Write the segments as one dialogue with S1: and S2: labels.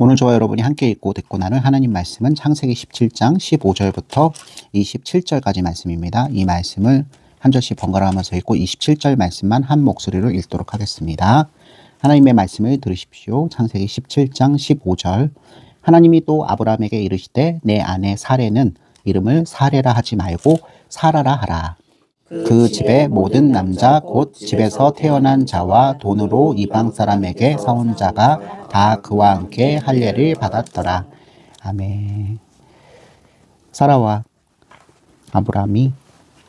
S1: 오늘 저와 여러분이 함께 읽고 듣고 나눌 하나님 말씀은 창세기 17장 15절부터 27절까지 말씀입니다. 이 말씀을 한 절씩 번갈아 가면서 읽고 27절 말씀만 한 목소리로 읽도록 하겠습니다. 하나님의 말씀을 들으십시오. 창세기 17장 15절. 하나님이 또 아브라함에게 이르시되 내 아내 사레는 이름을 사레라 하지 말고 사라라 하라. 그 집의 모든 남자 곧 집에서 태어난 자와 돈으로 이방 사람에게 사온 자가 다 그와 함께 할례를 받았더라. 아멘. 사라와 아브라함이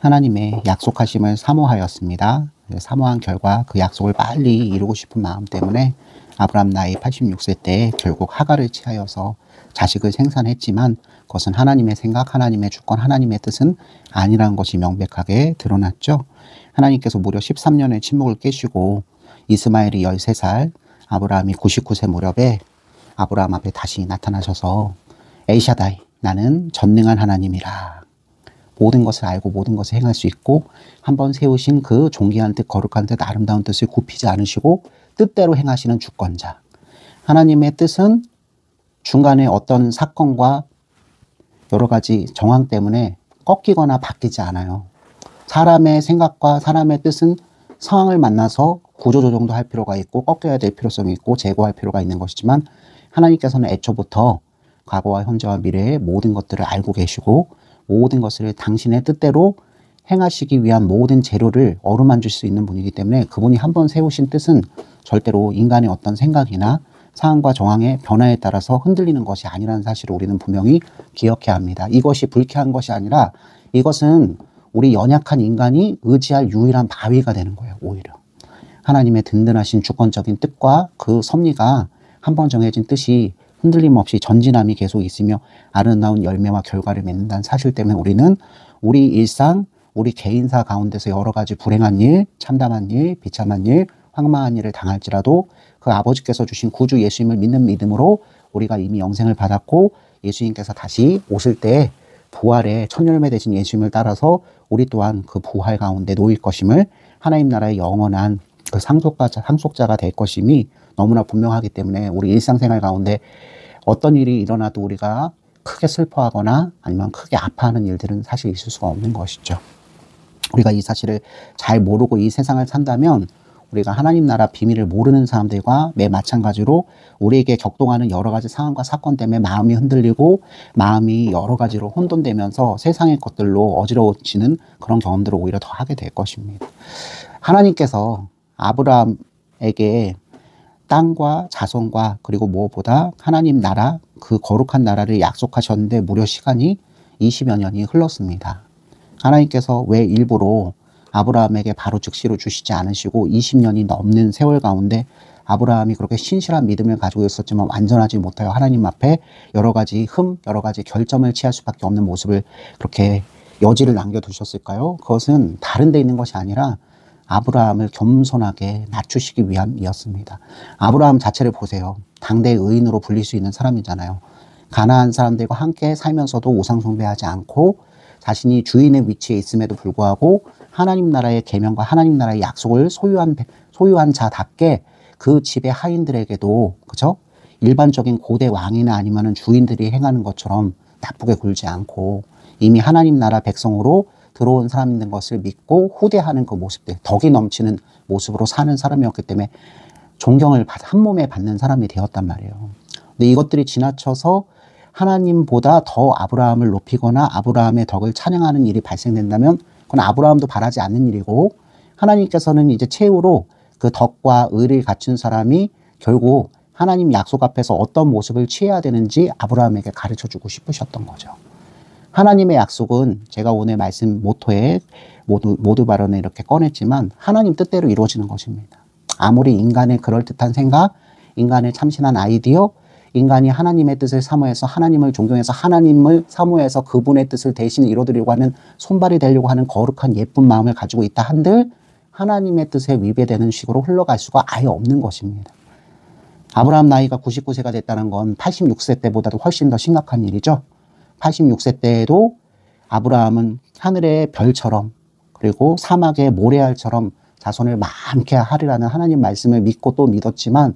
S1: 하나님의 약속하심을 사모하였습니다. 사모한 결과 그 약속을 빨리 이루고 싶은 마음 때문에 아브라함 나이 86세 때 결국 하갈을 취하여서 자식을 생산했지만 그것은 하나님의 생각, 하나님의 주권, 하나님의 뜻은 아니라는 것이 명백하게 드러났죠. 하나님께서 무려 13년의 침묵을 깨시고 이스마엘이 13살, 아브라함이 99세 무렵에 아브라함 앞에 다시 나타나셔서 엘샤다이, 나는 전능한 하나님이라. 모든 것을 알고 모든 것을 행할 수 있고 한번 세우신 그 존귀한 뜻, 거룩한 뜻, 아름다운 뜻을 굽히지 않으시고 뜻대로 행하시는 주권자. 하나님의 뜻은 중간에 어떤 사건과 여러 가지 정황 때문에 꺾이거나 바뀌지 않아요. 사람의 생각과 사람의 뜻은 상황을 만나서 구조조정도 할 필요가 있고 꺾여야 될 필요성이 있고 제거할 필요가 있는 것이지만 하나님께서는 애초부터 과거와 현재와 미래의 모든 것들을 알고 계시고 모든 것을 당신의 뜻대로 행하시기 위한 모든 재료를 어루만질 수 있는 분이기 때문에 그분이 한번 세우신 뜻은 절대로 인간의 어떤 생각이나 상황과 정황의 변화에 따라서 흔들리는 것이 아니라는 사실을 우리는 분명히 기억해야 합니다. 이것이 불쾌한 것이 아니라 이것은 우리 연약한 인간이 의지할 유일한 바위가 되는 거예요. 오히려 하나님의 든든하신 주권적인 뜻과 그 섭리가 한번 정해진 뜻이 흔들림 없이 전진함이 계속 있으며 아름다운 열매와 결과를 맺는다는 사실 때문에 우리는 우리 일상, 우리 개인사 가운데서 여러 가지 불행한 일, 참담한 일, 비참한 일, 황망한 일을 당할지라도 그 아버지께서 주신 구주 예수님을 믿는 믿음으로 우리가 이미 영생을 받았고 예수님께서 다시 오실 때 부활의 첫 열매 되신 예수님을 따라서 우리 또한 그 부활 가운데 놓일 것임을 하나님 나라의 영원한 그 상속자가 될 것임이 너무나 분명하기 때문에 우리 일상생활 가운데 어떤 일이 일어나도 우리가 크게 슬퍼하거나 아니면 크게 아파하는 일들은 사실 있을 수가 없는 것이죠. 우리가 이 사실을 잘 모르고 이 세상을 산다면 우리가 하나님 나라 비밀을 모르는 사람들과 매 마찬가지로 우리에게 격동하는 여러 가지 상황과 사건 때문에 마음이 흔들리고 마음이 여러 가지로 혼돈되면서 세상의 것들로 어지러워지는 그런 경험들을 오히려 더 하게 될 것입니다. 하나님께서 아브라함에게 땅과 자손과 그리고 무엇보다 하나님 나라, 그 거룩한 나라를 약속하셨는데 무려 시간이 20여 년이 흘렀습니다. 하나님께서 왜 일부러 아브라함에게 바로 즉시로 주시지 않으시고 20년이 넘는 세월 가운데 아브라함이 그렇게 신실한 믿음을 가지고 있었지만 완전하지 못하여 하나님 앞에 여러 가지 여러 가지 결점을 취할 수밖에 없는 모습을 그렇게 여지를 남겨두셨을까요? 그것은 다른 데 있는 것이 아니라 아브라함을 겸손하게 낮추시기 위함이었습니다. 아브라함 자체를 보세요. 당대의 의인으로 불릴 수 있는 사람이잖아요. 가나안 사람들과 함께 살면서도 우상 숭배하지 않고 자신이 주인의 위치에 있음에도 불구하고 하나님 나라의 계명과 하나님 나라의 약속을 소유한 자답게 그 집의 하인들에게도 그죠? 일반적인 고대 왕이나 아니면은 주인들이 행하는 것처럼 나쁘게 굴지 않고 이미 하나님 나라 백성으로 들어온 사람인 것을 믿고 후대하는 그 모습들, 덕이 넘치는 모습으로 사는 사람이었기 때문에 존경을 한 몸에 받는 사람이 되었단 말이에요. 근데 이것들이 지나쳐서 하나님보다 더 아브라함을 높이거나 아브라함의 덕을 찬양하는 일이 발생된다면 그건 아브라함도 바라지 않는 일이고 하나님께서는 이제 최후로 그 덕과 의를 갖춘 사람이 결국 하나님 약속 앞에서 어떤 모습을 취해야 되는지 아브라함에게 가르쳐주고 싶으셨던 거죠. 하나님의 약속은 제가 오늘 말씀 모토에 모두 발언에 이렇게 꺼냈지만 하나님 뜻대로 이루어지는 것입니다. 아무리 인간의 그럴듯한 생각, 인간의 참신한 아이디어, 인간이 하나님의 뜻을 사모해서 하나님을 존경해서 하나님을 사모해서 그분의 뜻을 대신 이뤄드리려고 하는 손발이 되려고 하는 거룩한 예쁜 마음을 가지고 있다 한들 하나님의 뜻에 위배되는 식으로 흘러갈 수가 아예 없는 것입니다. 아브라함 나이가 99세가 됐다는 건 86세 때보다도 훨씬 더 심각한 일이죠. 86세 때에도 아브라함은 하늘의 별처럼 그리고 사막의 모래알처럼 자손을 많게 하리라는 하나님 말씀을 믿고 또 믿었지만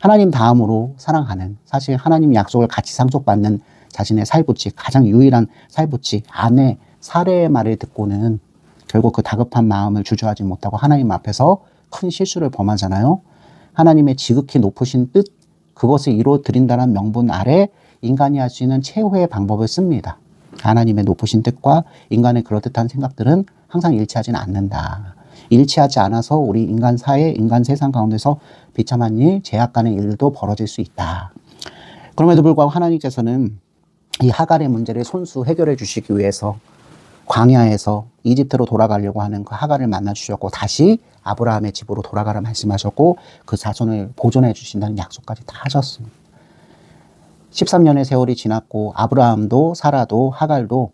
S1: 하나님 다음으로 사랑하는, 사실 하나님 약속을 같이 상속받는 자신의 살부치, 가장 유일한 살부치 아내 사례의 말을 듣고는 결국 그 다급한 마음을 주저하지 못하고 하나님 앞에서 큰 실수를 범하잖아요. 하나님의 지극히 높으신 뜻, 그것을 이루어드린다는 명분 아래 인간이 할 수 있는 최후의 방법을 씁니다. 하나님의 높으신 뜻과 인간의 그럴듯한 생각들은 항상 일치하지는 않는다. 일치하지 않아서 우리 인간 사회, 인간 세상 가운데서 비참한 일, 제약간의 일도 벌어질 수 있다. 그럼에도 불구하고 하나님께서는 이 하갈의 문제를 손수 해결해 주시기 위해서 광야에서 이집트로 돌아가려고 하는 그 하갈을 만나 주셨고, 다시 아브라함의 집으로 돌아가라 말씀하셨고, 그 자손을 보존해 주신다는 약속까지 다 하셨습니다. 13년의 세월이 지났고 아브라함도 사라도 하갈도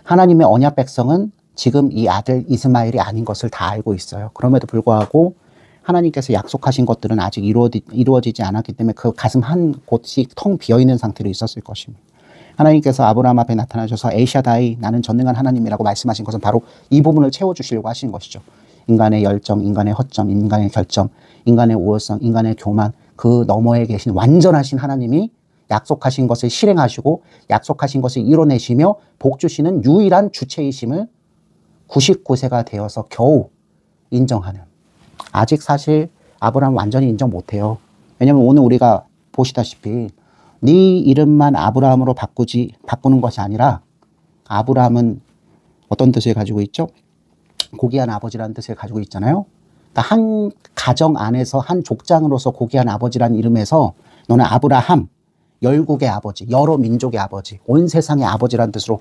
S1: 하나님의 언약 백성은 지금 이 아들 이스마엘이 아닌 것을 다 알고 있어요. 그럼에도 불구하고 하나님께서 약속하신 것들은 아직 이루어지지 않았기 때문에 그 가슴 한 곳이 텅 비어있는 상태로 있었을 것입니다. 하나님께서 아브라함 앞에 나타나셔서 엘샤다이, 나는 전능한 하나님이라고 말씀하신 것은 바로 이 부분을 채워주시려고 하신 것이죠. 인간의 열정, 인간의 허점, 인간의 결점, 인간의 우월성, 인간의 교만, 그 너머에 계신 완전하신 하나님이 약속하신 것을 실행하시고 약속하신 것을 이뤄내시며 복주시는 유일한 주체이심을 99세가 되어서 겨우 인정하는, 아직 사실 아브라함 완전히 인정 못해요. 왜냐하면 오늘 우리가 보시다시피 네 이름만 아브라함으로 바꾸는 것이 아니라, 아브라함은 어떤 뜻을 가지고 있죠? 고귀한 아버지라는 뜻을 가지고 있잖아요. 그러니까 한 가정 안에서 한 족장으로서 고귀한 아버지라는 이름에서 너는 아브라함, 열국의 아버지, 여러 민족의 아버지, 온 세상의 아버지라는 뜻으로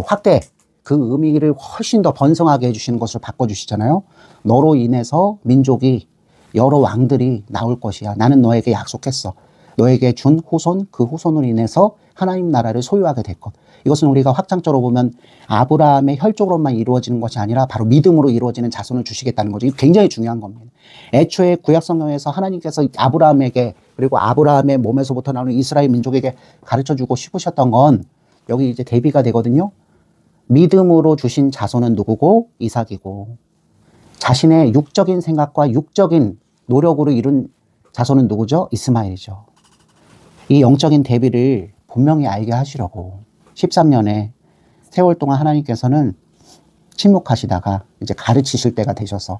S1: 확대, 그 의미를 훨씬 더 번성하게 해주시는 것으로 바꿔주시잖아요. 너로 인해서 민족이, 여러 왕들이 나올 것이야. 나는 너에게 약속했어. 너에게 준 후손, 그 후손으로 인해서 하나님 나라를 소유하게 될 것. 이것은 우리가 확장적으로 보면 아브라함의 혈족으로만 이루어지는 것이 아니라 바로 믿음으로 이루어지는 자손을 주시겠다는 거죠. 이게 굉장히 중요한 겁니다. 애초에 구약 성경에서 하나님께서 아브라함에게, 그리고 아브라함의 몸에서부터 나오는 이스라엘 민족에게 가르쳐주고 싶으셨던 건 여기 이제 대비가 되거든요. 믿음으로 주신 자손은 누구고? 이삭이고, 자신의 육적인 생각과 육적인 노력으로 이룬 자손은 누구죠? 이스마엘이죠. 이 영적인 대비를 분명히 알게 하시려고 13년의 세월 동안 하나님께서는 침묵하시다가 이제 가르치실 때가 되셔서,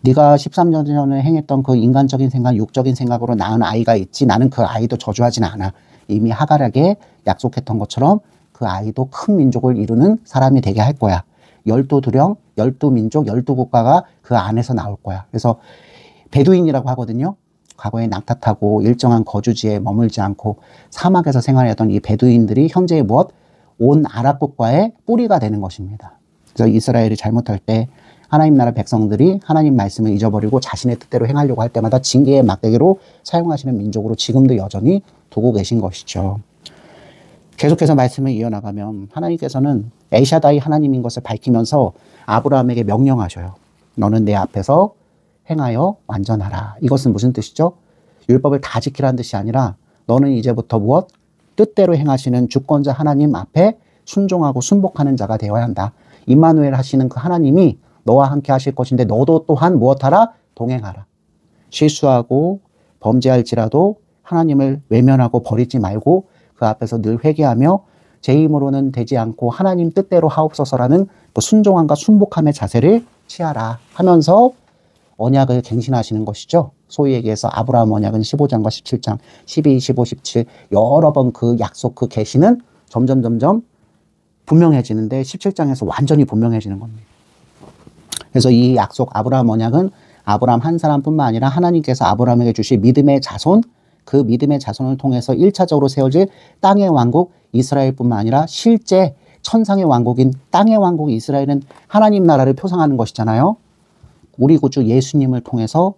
S1: 네가 13년 전에 행했던 그 인간적인 생각, 육적인 생각으로 낳은 아이가 있지, 나는 그 아이도 저주하지는 않아. 이미 하갈에게 약속했던 것처럼 그 아이도 큰 민족을 이루는 사람이 되게 할 거야. 12두령, 12민족, 12국가가 그 안에서 나올 거야. 그래서 베두인이라고 하거든요. 과거에 낙타타고 일정한 거주지에 머물지 않고 사막에서 생활했던 이 베두인들이 현재의 무엇? 온 아랍 국가의 뿌리가 되는 것입니다. 그래서 이스라엘이 잘못할 때 하나님 나라 백성들이 하나님 말씀을 잊어버리고 자신의 뜻대로 행하려고 할 때마다 징계의 막대기로 사용하시는 민족으로 지금도 여전히 두고 계신 것이죠. 계속해서 말씀을 이어나가면 하나님께서는 엘샤다이 하나님인 것을 밝히면서 아브라함에게 명령하셔요. 너는 내 앞에서 행하여 완전하라. 이것은 무슨 뜻이죠? 율법을 다 지키라는 뜻이 아니라 너는 이제부터 무엇? 뜻대로 행하시는 주권자 하나님 앞에 순종하고 순복하는 자가 되어야 한다. 임마누엘 하시는 그 하나님이 너와 함께 하실 것인데 너도 또한 무엇하라? 동행하라. 실수하고 범죄할지라도 하나님을 외면하고 버리지 말고 그 앞에서 늘 회개하며 제 힘으로는 되지 않고 하나님 뜻대로 하옵소서라는 그 순종함과 순복함의 자세를 취하라 하면서 언약을 갱신하시는 것이죠. 소위 얘기해서 아브라함 언약은 15장과 17장, 12, 15, 17 여러 번 그 약속, 그 계시는 점점 분명해지는데 17장에서 완전히 분명해지는 겁니다. 그래서 이 약속 아브라함 언약은 아브라함 한 사람뿐만 아니라 하나님께서 아브라함에게 주실 믿음의 자손, 그 믿음의 자손을 통해서 1차적으로 세워질 땅의 왕국 이스라엘뿐만 아니라 실제 천상의 왕국인 땅의 왕국 이스라엘은 하나님 나라를 표상하는 것이잖아요. 우리 구주 예수님을 통해서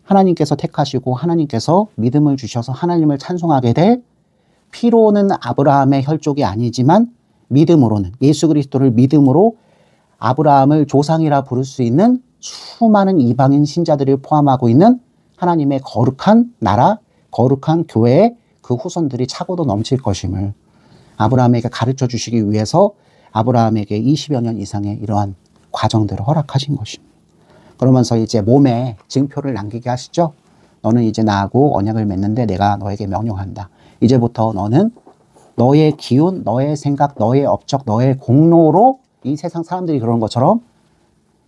S1: 하나님께서 택하시고 하나님께서 믿음을 주셔서 하나님을 찬송하게 될, 피로는 아브라함의 혈족이 아니지만 믿음으로는, 예수 그리스도를 믿음으로 아브라함을 조상이라 부를 수 있는 수많은 이방인 신자들을 포함하고 있는 하나님의 거룩한 나라, 거룩한 교회의 그 후손들이 차고도 넘칠 것임을 아브라함에게 가르쳐 주시기 위해서 아브라함에게 20여 년 이상의 이러한 과정들을 허락하신 것입니다. 그러면서 이제 몸에 증표를 남기게 하시죠. 너는 이제 나하고 언약을 맺는데 내가 너에게 명령한다. 이제부터 너는 너의 기운, 너의 생각, 너의 업적, 너의 공로로 이 세상 사람들이 그러는 것처럼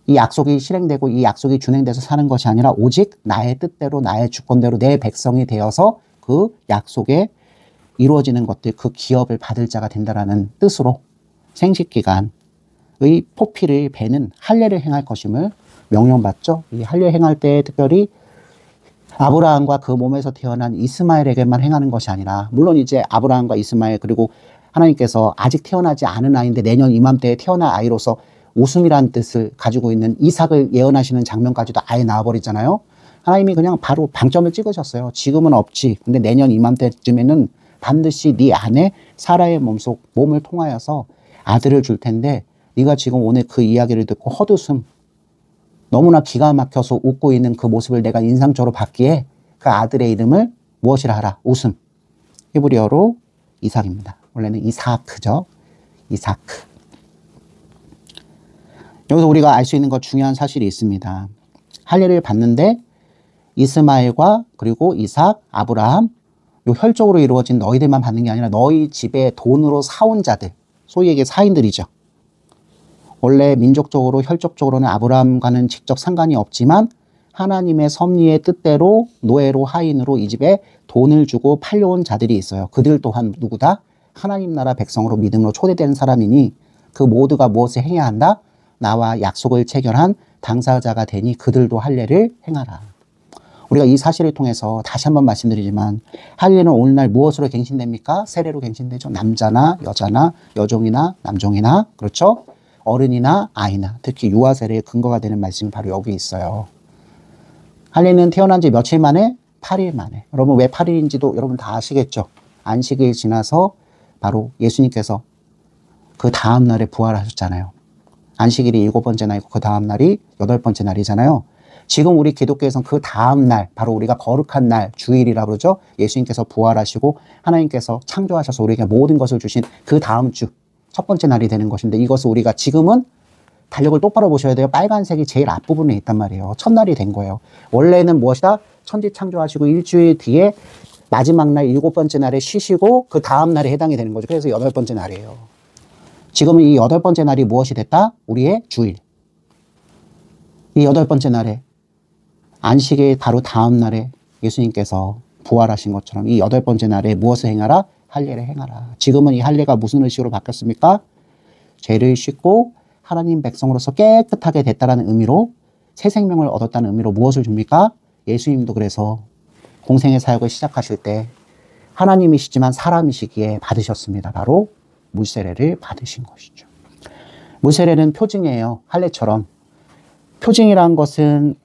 S1: 이 약속이 실행되고 이 약속이 준행돼서 사는 것이 아니라 오직 나의 뜻대로 나의 주권대로 내 백성이 되어서 그 약속에 이루어지는 것들, 그 기업을 받을 자가 된다라는 뜻으로 생식기간의 포피를 베는 할례를 행할 것임을 명령받죠. 이 할례 행할 때 특별히 아브라함과 그 몸에서 태어난 이스마엘에게만 행하는 것이 아니라, 물론 이제 아브라함과 이스마엘 그리고 하나님께서 아직 태어나지 않은 아이인데 내년 이맘때에 태어날 아이로서 웃음이라는 뜻을 가지고 있는 이삭을 예언하시는 장면까지도 아예 나와버리잖아요. 하나님이 그냥 바로 방점을 찍으셨어요. 지금은 없지. 근데 내년 이맘때쯤에는 반드시 네 안에 사라의 몸을 통하여서 아들을 줄 텐데 네가 지금 오늘 그 이야기를 듣고 헛웃음, 너무나 기가 막혀서 웃고 있는 그 모습을 내가 인상적으로 봤기에 그 아들의 이름을 무엇이라 하라? 웃음. 히브리어로 이삭입니다. 원래는 이사크죠. 이사크. 여기서 우리가 알 수 있는 것 중요한 사실이 있습니다. 할례를 받는데 이스마엘과 그리고 이삭, 아브라함, 요 혈족으로 이루어진 너희들만 받는 게 아니라 너희 집에 돈으로 사온 자들, 소위 얘기해 사인들이죠. 원래 민족적으로 혈족적으로는 아브라함과는 직접 상관이 없지만 하나님의 섭리의 뜻대로 노예로 하인으로 이 집에 돈을 주고 팔려온 자들이 있어요. 그들 또한 누구다? 하나님 나라 백성으로 믿음으로 초대되는 사람이니 그 모두가 무엇을 행해야 한다? 나와 약속을 체결한 당사자가 되니 그들도 할례를 행하라. 우리가 이 사실을 통해서 다시 한번 말씀드리지만 할례는 오늘날 무엇으로 갱신됩니까? 세례로 갱신되죠. 남자나 여자나 여종이나 남종이나, 그렇죠? 어른이나 아이나, 특히 유아 세례의 근거가 되는 말씀이 바로 여기 있어요. 할례는 태어난 지 며칠 만에? 8일 만에. 여러분 왜 8일인지도 여러분 다 아시겠죠? 안식일 지나서 바로 예수님께서 그 다음 날에 부활하셨잖아요. 안식일이 7번째 날이고 그 다음 날이 8번째 날이잖아요. 지금 우리 기독교에서는 그 다음 날, 바로 우리가 거룩한 날, 주일이라고 그러죠. 예수님께서 부활하시고 하나님께서 창조하셔서 우리에게 모든 것을 주신 그 다음 주 첫 번째 날이 되는 것인데, 이것을 우리가 지금은 달력을 똑바로 보셔야 돼요. 빨간색이 제일 앞부분에 있단 말이에요. 첫날이 된 거예요. 원래는 무엇이다? 천지 창조하시고 일주일 뒤에 마지막 날 7번째 날에 쉬시고 그 다음 날에 해당이 되는 거죠. 그래서 8번째 날이에요. 지금은 이 8번째 날이 무엇이 됐다? 우리의 주일. 이 8번째 날에 안식일 바로 다음 날에 예수님께서 부활하신 것처럼 이 8번째 날에 무엇을 행하라? 할례를 행하라. 지금은 이 할례가 무슨 의식으로 바뀌었습니까? 죄를 씻고 하나님 백성으로서 깨끗하게 됐다는 의미로, 새 생명을 얻었다는 의미로 무엇을 줍니까? 예수님도 그래서 공생의 사역을 시작하실 때 하나님이시지만 사람이시기에 받으셨습니다. 바로 물세례를 받으신 것이죠. 물세례는 표징이에요. 할례처럼. 표징이라는 것은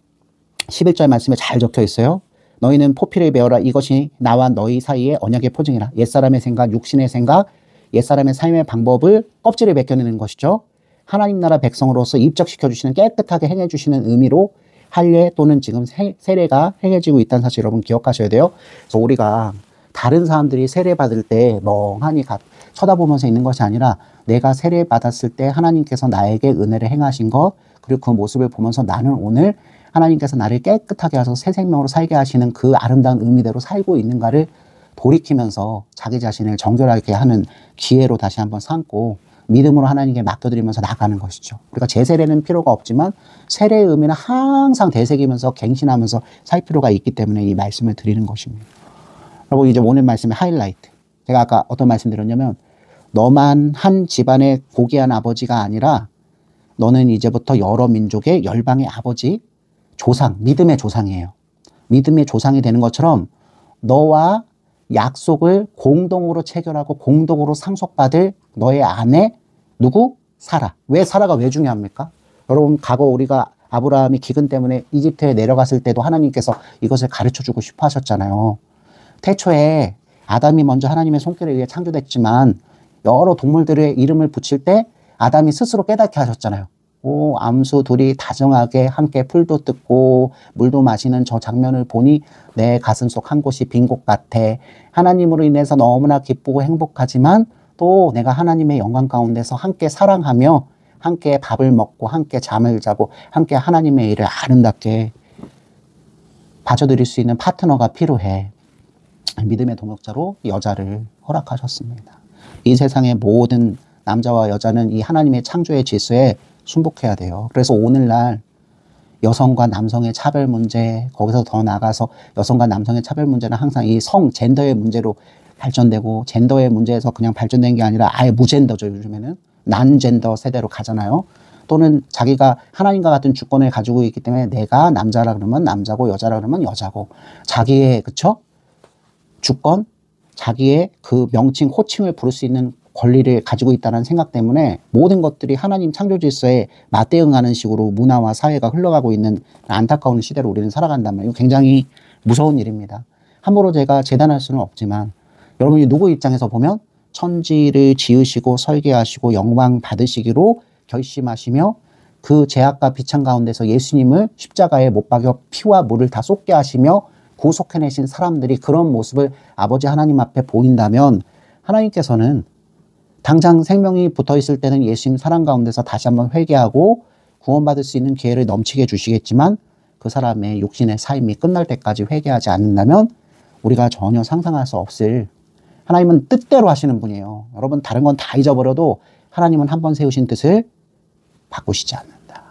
S1: 11절 말씀에 잘 적혀 있어요. 너희는 포피를 베어라. 이것이 나와 너희 사이의 언약의 표징이라. 옛사람의 생각, 육신의 생각, 옛사람의 삶의 방법을 껍질을 벗겨내는 것이죠. 하나님 나라 백성으로서 입적시켜주시는, 깨끗하게 행해주시는 의미로 할례 또는 지금 세례가 행해지고 있다는 사실 여러분 기억하셔야 돼요. 그래서 우리가 다른 사람들이 세례 받을 때 멍하니 쳐다보면서 있는 것이 아니라 내가 세례 받았을 때 하나님께서 나에게 은혜를 행하신 것, 그리고 그 모습을 보면서 나는 오늘 하나님께서 나를 깨끗하게 하셔서 새 생명으로 살게 하시는 그 아름다운 의미대로 살고 있는가를 돌이키면서 자기 자신을 정결하게 하는 기회로 다시 한번 삼고 믿음으로 하나님께 맡겨드리면서 나가는 것이죠. 우리가 제세례는 필요가 없지만 세례의 의미는 항상 되새기면서 갱신하면서 살 필요가 있기 때문에 이 말씀을 드리는 것입니다. 여러분, 이제 오늘 말씀의 하이라이트. 제가 아까 어떤 말씀 드렸냐면, 너만 한 집안의 고귀한 아버지가 아니라 너는 이제부터 여러 민족의 열방의 아버지, 조상, 믿음의 조상이에요. 믿음의 조상이 되는 것처럼 너와 약속을 공동으로 체결하고 공동으로 상속받을 너의 아내, 누구? 사라. 왜 사라가 왜 중요합니까? 여러분, 과거 우리가 아브라함이 기근 때문에 이집트에 내려갔을 때도 하나님께서 이것을 가르쳐주고 싶어 하셨잖아요. 태초에 아담이 먼저 하나님의 손길에 의해 창조됐지만 여러 동물들의 이름을 붙일 때 아담이 스스로 깨닫게 하셨잖아요. 오, 암수 둘이 다정하게 함께 풀도 뜯고 물도 마시는 저 장면을 보니 내 가슴속 한 곳이 빈 곳 같아. 하나님으로 인해서 너무나 기쁘고 행복하지만 또 내가 하나님의 영광 가운데서 함께 사랑하며 함께 밥을 먹고 함께 잠을 자고 함께 하나님의 일을 아름답게 봐줘드릴 수 있는 파트너가 필요해. 믿음의 동역자로 여자를 허락하셨습니다. 이 세상의 모든 남자와 여자는 이 하나님의 창조의 질서에 순복해야 돼요. 그래서 오늘날 여성과 남성의 차별 문제, 거기서 더 나가서 여성과 남성의 차별 문제는 항상 이 젠더의 문제로 발전되고, 젠더의 문제에서 그냥 발전된 게 아니라 아예 무젠더죠. 요즘에는 난젠더 세대로 가잖아요. 또는 자기가 하나님과 같은 주권을 가지고 있기 때문에 내가 남자라 그러면 남자고 여자라 그러면 여자고, 자기의 그쵸? 주권, 자기의 그 명칭, 호칭을 부를 수 있는 권리를 가지고 있다는 생각 때문에 모든 것들이 하나님 창조 질서에 맞대응하는 식으로 문화와 사회가 흘러가고 있는 안타까운 시대로 우리는 살아간다면 이거 굉장히 무서운 일입니다. 함부로 제가 재단할 수는 없지만 여러분이 누구 입장에서 보면 천지를 지으시고 설계하시고 영광 받으시기로 결심하시며 그 죄악과 비창 가운데서 예수님을 십자가에 못 박여 피와 물을 다 쏟게 하시며 구속해내신 사람들이 그런 모습을 아버지 하나님 앞에 보인다면 하나님께서는 당장 생명이 붙어 있을 때는 예수님 사랑 가운데서 다시 한번 회개하고 구원받을 수 있는 기회를 넘치게 주시겠지만 그 사람의 육신의 삶이 끝날 때까지 회개하지 않는다면 우리가 전혀 상상할 수 없을, 하나님은 뜻대로 하시는 분이에요. 여러분 다른 건 다 잊어버려도 하나님은 한 번 세우신 뜻을 바꾸시지 않는다.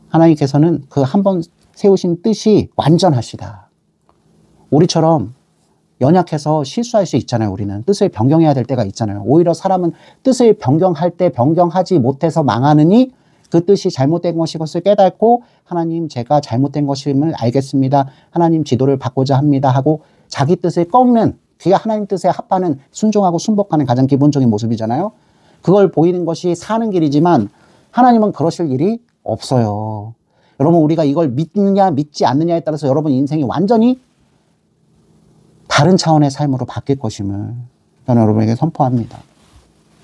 S1: 하나님께서는 그 한 번 세우신 뜻이 완전하시다. 우리처럼 연약해서 실수할 수 있잖아요. 우리는 뜻을 변경해야 될 때가 있잖아요. 오히려 사람은 뜻을 변경할 때 변경하지 못해서 망하느니 그 뜻이 잘못된 것을 깨닫고 하나님 제가 잘못된 것임을 알겠습니다. 하나님 지도를 받고자 합니다 하고 자기 뜻을 꺾는, 그게 하나님 뜻에 합하는 순종하고 순복하는 가장 기본적인 모습이잖아요. 그걸 보이는 것이 사는 길이지만 하나님은 그러실 일이 없어요. 여러분 우리가 이걸 믿느냐 믿지 않느냐에 따라서 여러분 인생이 완전히 다른 차원의 삶으로 바뀔 것임을 저는 여러분에게 선포합니다.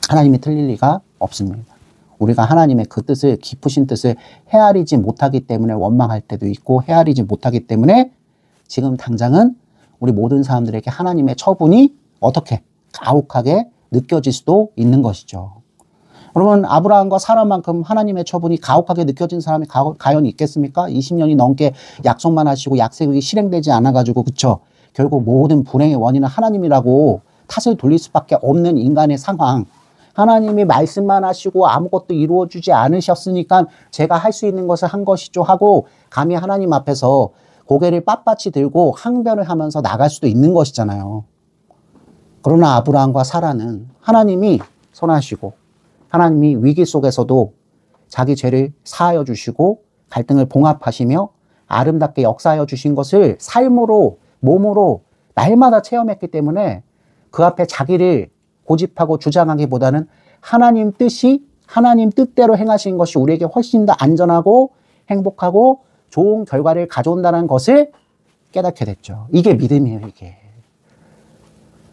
S1: 하나님이 틀릴 리가 없습니다. 우리가 하나님의 그 뜻을, 깊으신 뜻을 헤아리지 못하기 때문에 원망할 때도 있고 헤아리지 못하기 때문에 지금 당장은 우리 모든 사람들에게 하나님의 처분이 어떻게 가혹하게 느껴질 수도 있는 것이죠. 여러분 아브라함과 사라만큼 하나님의 처분이 가혹하게 느껴진 사람이 과연 있겠습니까? 20년이 넘게 약속만 하시고 약속이 실행되지 않아가지고 그쵸? 결국 모든 불행의 원인은 하나님이라고 탓을 돌릴 수밖에 없는 인간의 상황. 하나님이 말씀만 하시고 아무것도 이루어주지 않으셨으니까 제가 할 수 있는 것을 한 것이죠 하고 감히 하나님 앞에서 고개를 빳빳이 들고 항변을 하면서 나갈 수도 있는 것이잖아요. 그러나 아브라함과 사라는 하나님이 선하시고 하나님이 위기 속에서도 자기 죄를 사하여 주시고 갈등을 봉합하시며 아름답게 역사하여 주신 것을 삶으로 몸으로 날마다 체험했기 때문에 그 앞에 자기를 고집하고 주장하기보다는 하나님 뜻이 하나님 뜻대로 행하신 것이 우리에게 훨씬 더 안전하고 행복하고 좋은 결과를 가져온다는 것을 깨닫게 됐죠. 이게 믿음이에요. 이게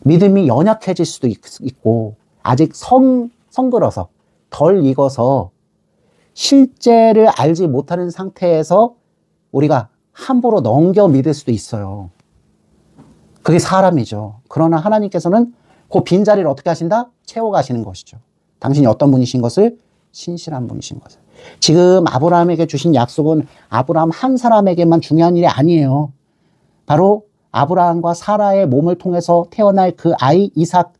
S1: 믿음이 연약해질 수도 있고 아직 성글어서 덜 익어서 실제를 알지 못하는 상태에서 우리가 함부로 넘겨 믿을 수도 있어요. 그게 사람이죠. 그러나 하나님께서는 그 빈자리를 어떻게 하신다? 채워가시는 것이죠. 당신이 어떤 분이신 것을? 신실한 분이신 것을. 지금 아브라함에게 주신 약속은 아브라함 한 사람에게만 중요한 일이 아니에요. 바로 아브라함과 사라의 몸을 통해서 태어날 그 아이 이삭.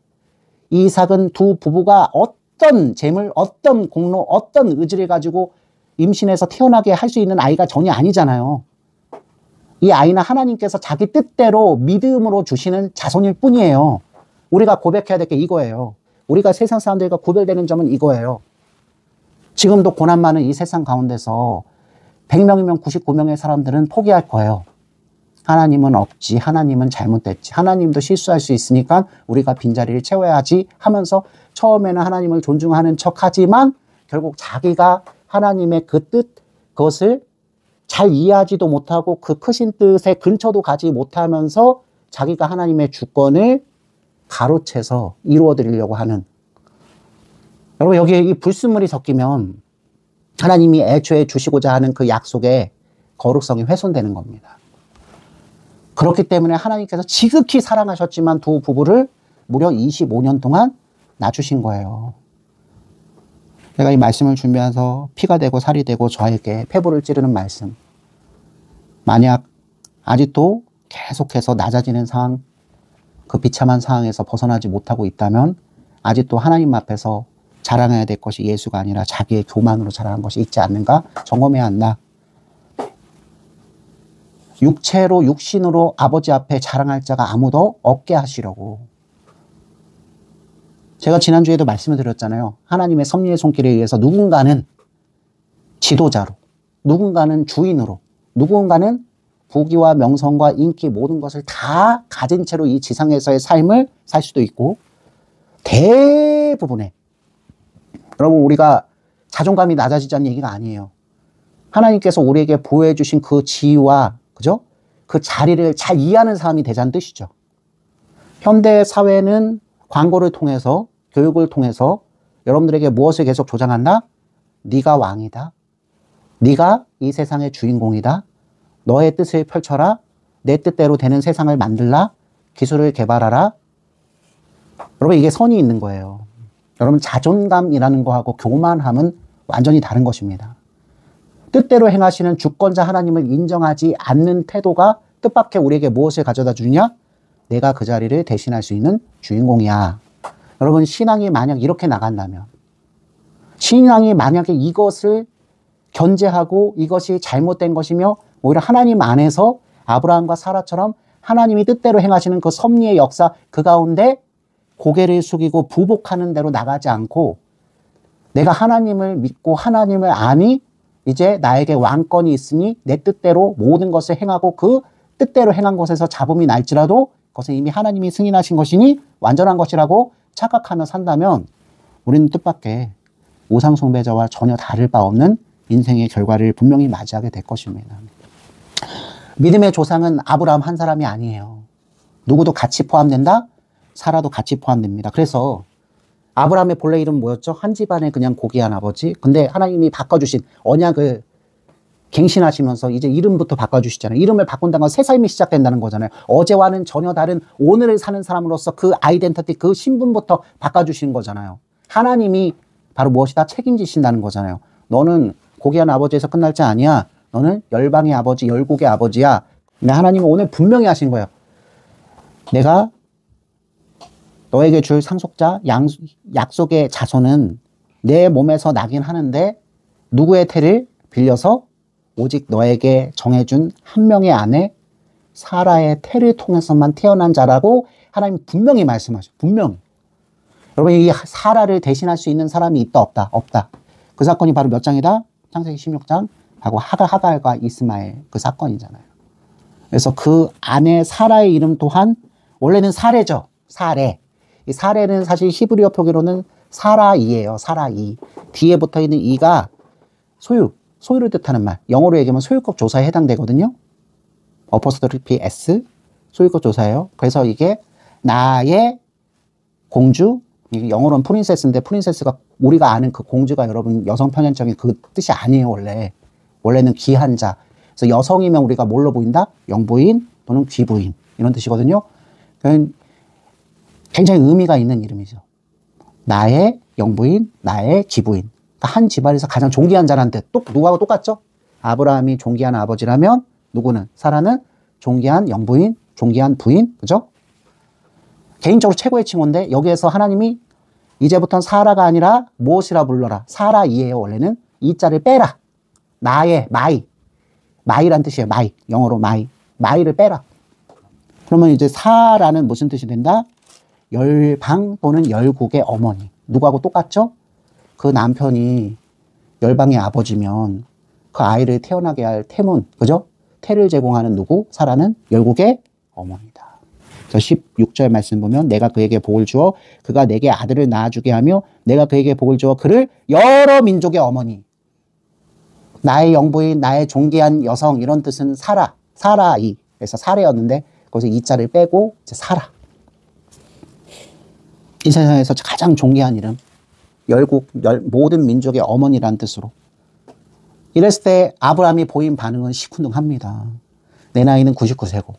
S1: 이 이삭은 두 부부가 어떤 재물, 어떤 공로, 어떤 의지를 가지고 임신해서 태어나게 할 수 있는 아이가 전혀 아니잖아요. 이 아이는 하나님께서 자기 뜻대로 믿음으로 주시는 자손일 뿐이에요. 우리가 고백해야 될 게 이거예요. 우리가 세상 사람들과 구별되는 점은 이거예요. 지금도 고난 많은 이 세상 가운데서 100명이면 99명의 사람들은 포기할 거예요. 하나님은 없지, 하나님은 잘못됐지, 하나님도 실수할 수 있으니까 우리가 빈자리를 채워야지 하면서 처음에는 하나님을 존중하는 척하지만 결국 자기가 하나님의 그 뜻, 그것을 잘 이해하지도 못하고 그 크신 뜻에 근처도 가지 못하면서 자기가 하나님의 주권을 가로채서 이루어드리려고 하는, 여러분 여기에 이 불순물이 섞이면 하나님이 애초에 주시고자 하는 그 약속의 거룩성이 훼손되는 겁니다. 그렇기 때문에 하나님께서 지극히 사랑하셨지만 두 부부를 무려 25년 동안 낳으신 거예요. 제가 이 말씀을 준비하면서 피가 되고 살이 되고 저에게 폐부를 찌르는 말씀. 만약 아직도 계속해서 낮아지는 상황, 그 비참한 상황에서 벗어나지 못하고 있다면 아직도 하나님 앞에서 자랑해야 될 것이 예수가 아니라 자기의 교만으로 자랑한 것이 있지 않는가 점검해야 한다. 육체로 육신으로 아버지 앞에 자랑할 자가 아무도 없게 하시려고. 제가 지난주에도 말씀을 드렸잖아요. 하나님의 섭리의 손길에 의해서 누군가는 지도자로, 누군가는 주인으로, 누군가는 부귀와 명성과 인기 모든 것을 다 가진 채로 이 지상에서의 삶을 살 수도 있고, 대부분의, 여러분 우리가 자존감이 낮아지자는 얘기가 아니에요. 하나님께서 우리에게 보호해 주신 그 지위와 그죠? 그 자리를 잘 이해하는 사람이 되자는 뜻이죠. 현대 사회는 광고를 통해서, 교육을 통해서 여러분들에게 무엇을 계속 조장한다? 네가 왕이다. 네가 이 세상의 주인공이다. 너의 뜻을 펼쳐라. 내 뜻대로 되는 세상을 만들라. 기술을 개발하라. 여러분 이게 선이 있는 거예요. 여러분 자존감이라는 거하고 교만함은 완전히 다른 것입니다. 뜻대로 행하시는 주권자 하나님을 인정하지 않는 태도가 뜻밖의 우리에게 무엇을 가져다 주느냐? 내가 그 자리를 대신할 수 있는 주인공이야. 여러분 신앙이 만약 이렇게 나간다면, 신앙이 만약에 이것을 견제하고 이것이 잘못된 것이며 오히려 하나님 안에서 아브라함과 사라처럼 하나님이 뜻대로 행하시는 그 섭리의 역사 그 가운데 고개를 숙이고 부복하는 대로 나가지 않고 내가 하나님을 믿고 하나님을 아니 이제 나에게 왕권이 있으니 내 뜻대로 모든 것을 행하고 그 뜻대로 행한 것에서 잡음이 날지라도 그것은 이미 하나님이 승인하신 것이니 완전한 것이라고 착각하며 산다면 우리는 뜻밖의 우상 숭배자와 전혀 다를 바 없는 인생의 결과를 분명히 맞이하게 될 것입니다. 믿음의 조상은 아브라함 한 사람이 아니에요. 누구도 같이 포함된다? 사라도 같이 포함됩니다. 그래서 아브라함의 본래 이름 뭐였죠? 한 집안의 그냥 고귀한 아버지. 근데 하나님이 바꿔주신 언약을 갱신하시면서 이제 이름부터 바꿔주시잖아요. 이름을 바꾼다는 건 새 삶이 시작된다는 거잖아요. 어제와는 전혀 다른 오늘을 사는 사람으로서 그 아이덴티티, 그 신분부터 바꿔주시는 거잖아요. 하나님이 바로 무엇이다? 책임지신다는 거잖아요. 너는 고귀한 아버지에서 끝날 자 아니야. 너는 열방의 아버지, 열국의 아버지야. 근데 하나님은 오늘 분명히 하신 거예요. 내가 너에게 줄 상속자, 약속의 자손은 내 몸에서 나긴 하는데 누구의 태를 빌려서 오직 너에게 정해준 한 명의 아내 사라의 태를 통해서만 태어난 자라고 하나님 분명히 말씀하셔요. 분명히. 여러분 이 사라를 대신할 수 있는 사람이 있다 없다? 없다. 그 사건이 바로 몇 장이다? 창세기 16장 하고 하갈과 이스마엘 그 사건이잖아요. 그래서 그 아내 사라의 이름 또한 원래는 사레죠. 사레. 이 사레는 사실 히브리어 표기로는 사라이예요. 사라이. 뒤에 붙어 있는 이가 소유를 뜻하는 말. 영어로 얘기하면 소유권 조사에 해당되거든요. 어퍼스트로피 S 소유권 조사예요. 그래서 이게 나의 공주, 영어로는 프린세스인데 프린세스가 우리가 아는 그 공주가 여러분 여성 편향적인 그 뜻이 아니에요. 원래는 귀한 자. 그래서 여성이면 우리가 뭘로 보인다? 영부인 또는 귀부인 이런 뜻이거든요. 굉장히 의미가 있는 이름이죠. 나의 영부인, 나의 귀부인. 그러니까 한 집안에서 가장 존귀한 자라는 뜻. 누구하고 똑같죠? 아브라함이 존귀한 아버지라면 누구는? 사라는 존귀한 영부인, 존귀한 부인. 그죠? 개인적으로 최고의 칭호인데 여기에서 하나님이 이제부터는 사라가 아니라 무엇이라 불러라. 사라이예요. 원래는 이 자를 빼라. 나의 마이란 뜻이에요. 마이. 영어로 마이를 빼라. 그러면 이제 사라는 무슨 뜻이 된다? 열방 또는 열국의 어머니. 누구하고 똑같죠? 그 남편이 열방의 아버지면 그 아이를 태어나게 할 태문, 그죠? 태를 제공하는 누구? 사라는 열국의 어머니다. 그래서 16절 말씀 보면 내가 그에게 복을 주어 그가 내게 아들을 낳아주게 하며 내가 그에게 복을 주어 그를 여러 민족의 어머니. 나의 영부인, 나의 존귀한 여성 이런 뜻은 사라이. 그래서 사례였는데 거기서 이 자를 빼고 이제 사라. 이 세상에서 가장 존귀한 이름. 모든 민족의 어머니라는 뜻으로. 이랬을 때 아브라함이 보인 반응은 시큰둥합니다. 내 나이는 99세고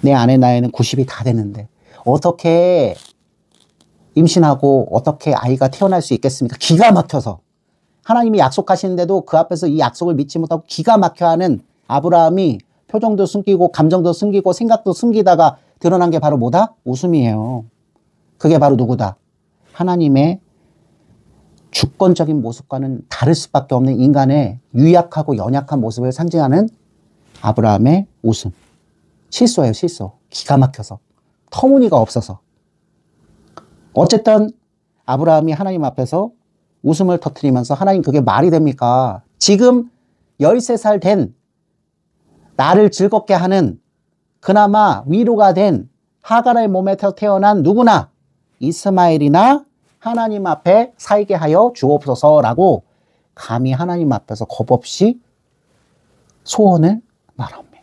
S1: 내 아내 나이는 90이 다 됐는데 어떻게 임신하고 어떻게 아이가 태어날 수 있겠습니까? 기가 막혀서. 하나님이 약속하시는데도 그 앞에서 이 약속을 믿지 못하고 기가 막혀 하는 아브라함이 표정도 숨기고 감정도 숨기고 생각도 숨기다가 드러난 게 바로 뭐다? 웃음이에요. 그게 바로 누구다? 하나님의 주권적인 모습과는 다를 수밖에 없는 인간의 유약하고 연약한 모습을 상징하는 아브라함의 웃음. 실소예요, 실소. 기가 막혀서. 터무니가 없어서. 어쨌든 아브라함이 하나님 앞에서 웃음을 터뜨리면서 하나님 그게 말이 됩니까? 지금 13살 된 나를 즐겁게 하는 그나마 위로가 된 하갈의 몸에서 태어난 누구나 이스마엘이나 하나님 앞에 살게 하여 주옵소서라고 감히 하나님 앞에서 겁없이 소원을 말합니다.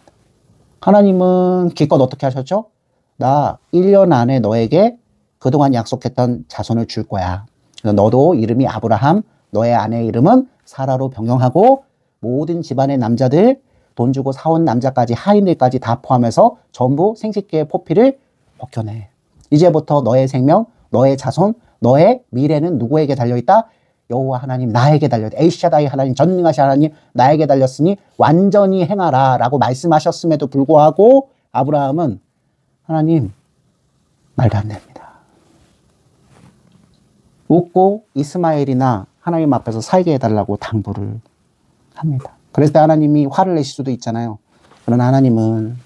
S1: 하나님은 기껏 어떻게 하셨죠? 나 1년 안에 너에게 그동안 약속했던 자손을 줄 거야. 너도 이름이 아브라함, 너의 아내의 이름은 사라로 변경하고 모든 집안의 남자들, 돈 주고 사온 남자까지 하인들까지 다 포함해서 전부 생식기의 포피를 벗겨내. 이제부터 너의 생명, 너의 자손, 너의 미래는 누구에게 달려있다? 여호와 하나님 나에게 달려있다. 에이샤다이 하나님, 전능하신 하나님 나에게 달렸으니 완전히 행하라 라고 말씀하셨음에도 불구하고 아브라함은 하나님 말도 안 됩니다. 웃고 이스마엘이나 하나님 앞에서 살게 해달라고 당부를 합니다. 그래서 하나님이 화를 내실 수도 있잖아요. 그러나 하나님은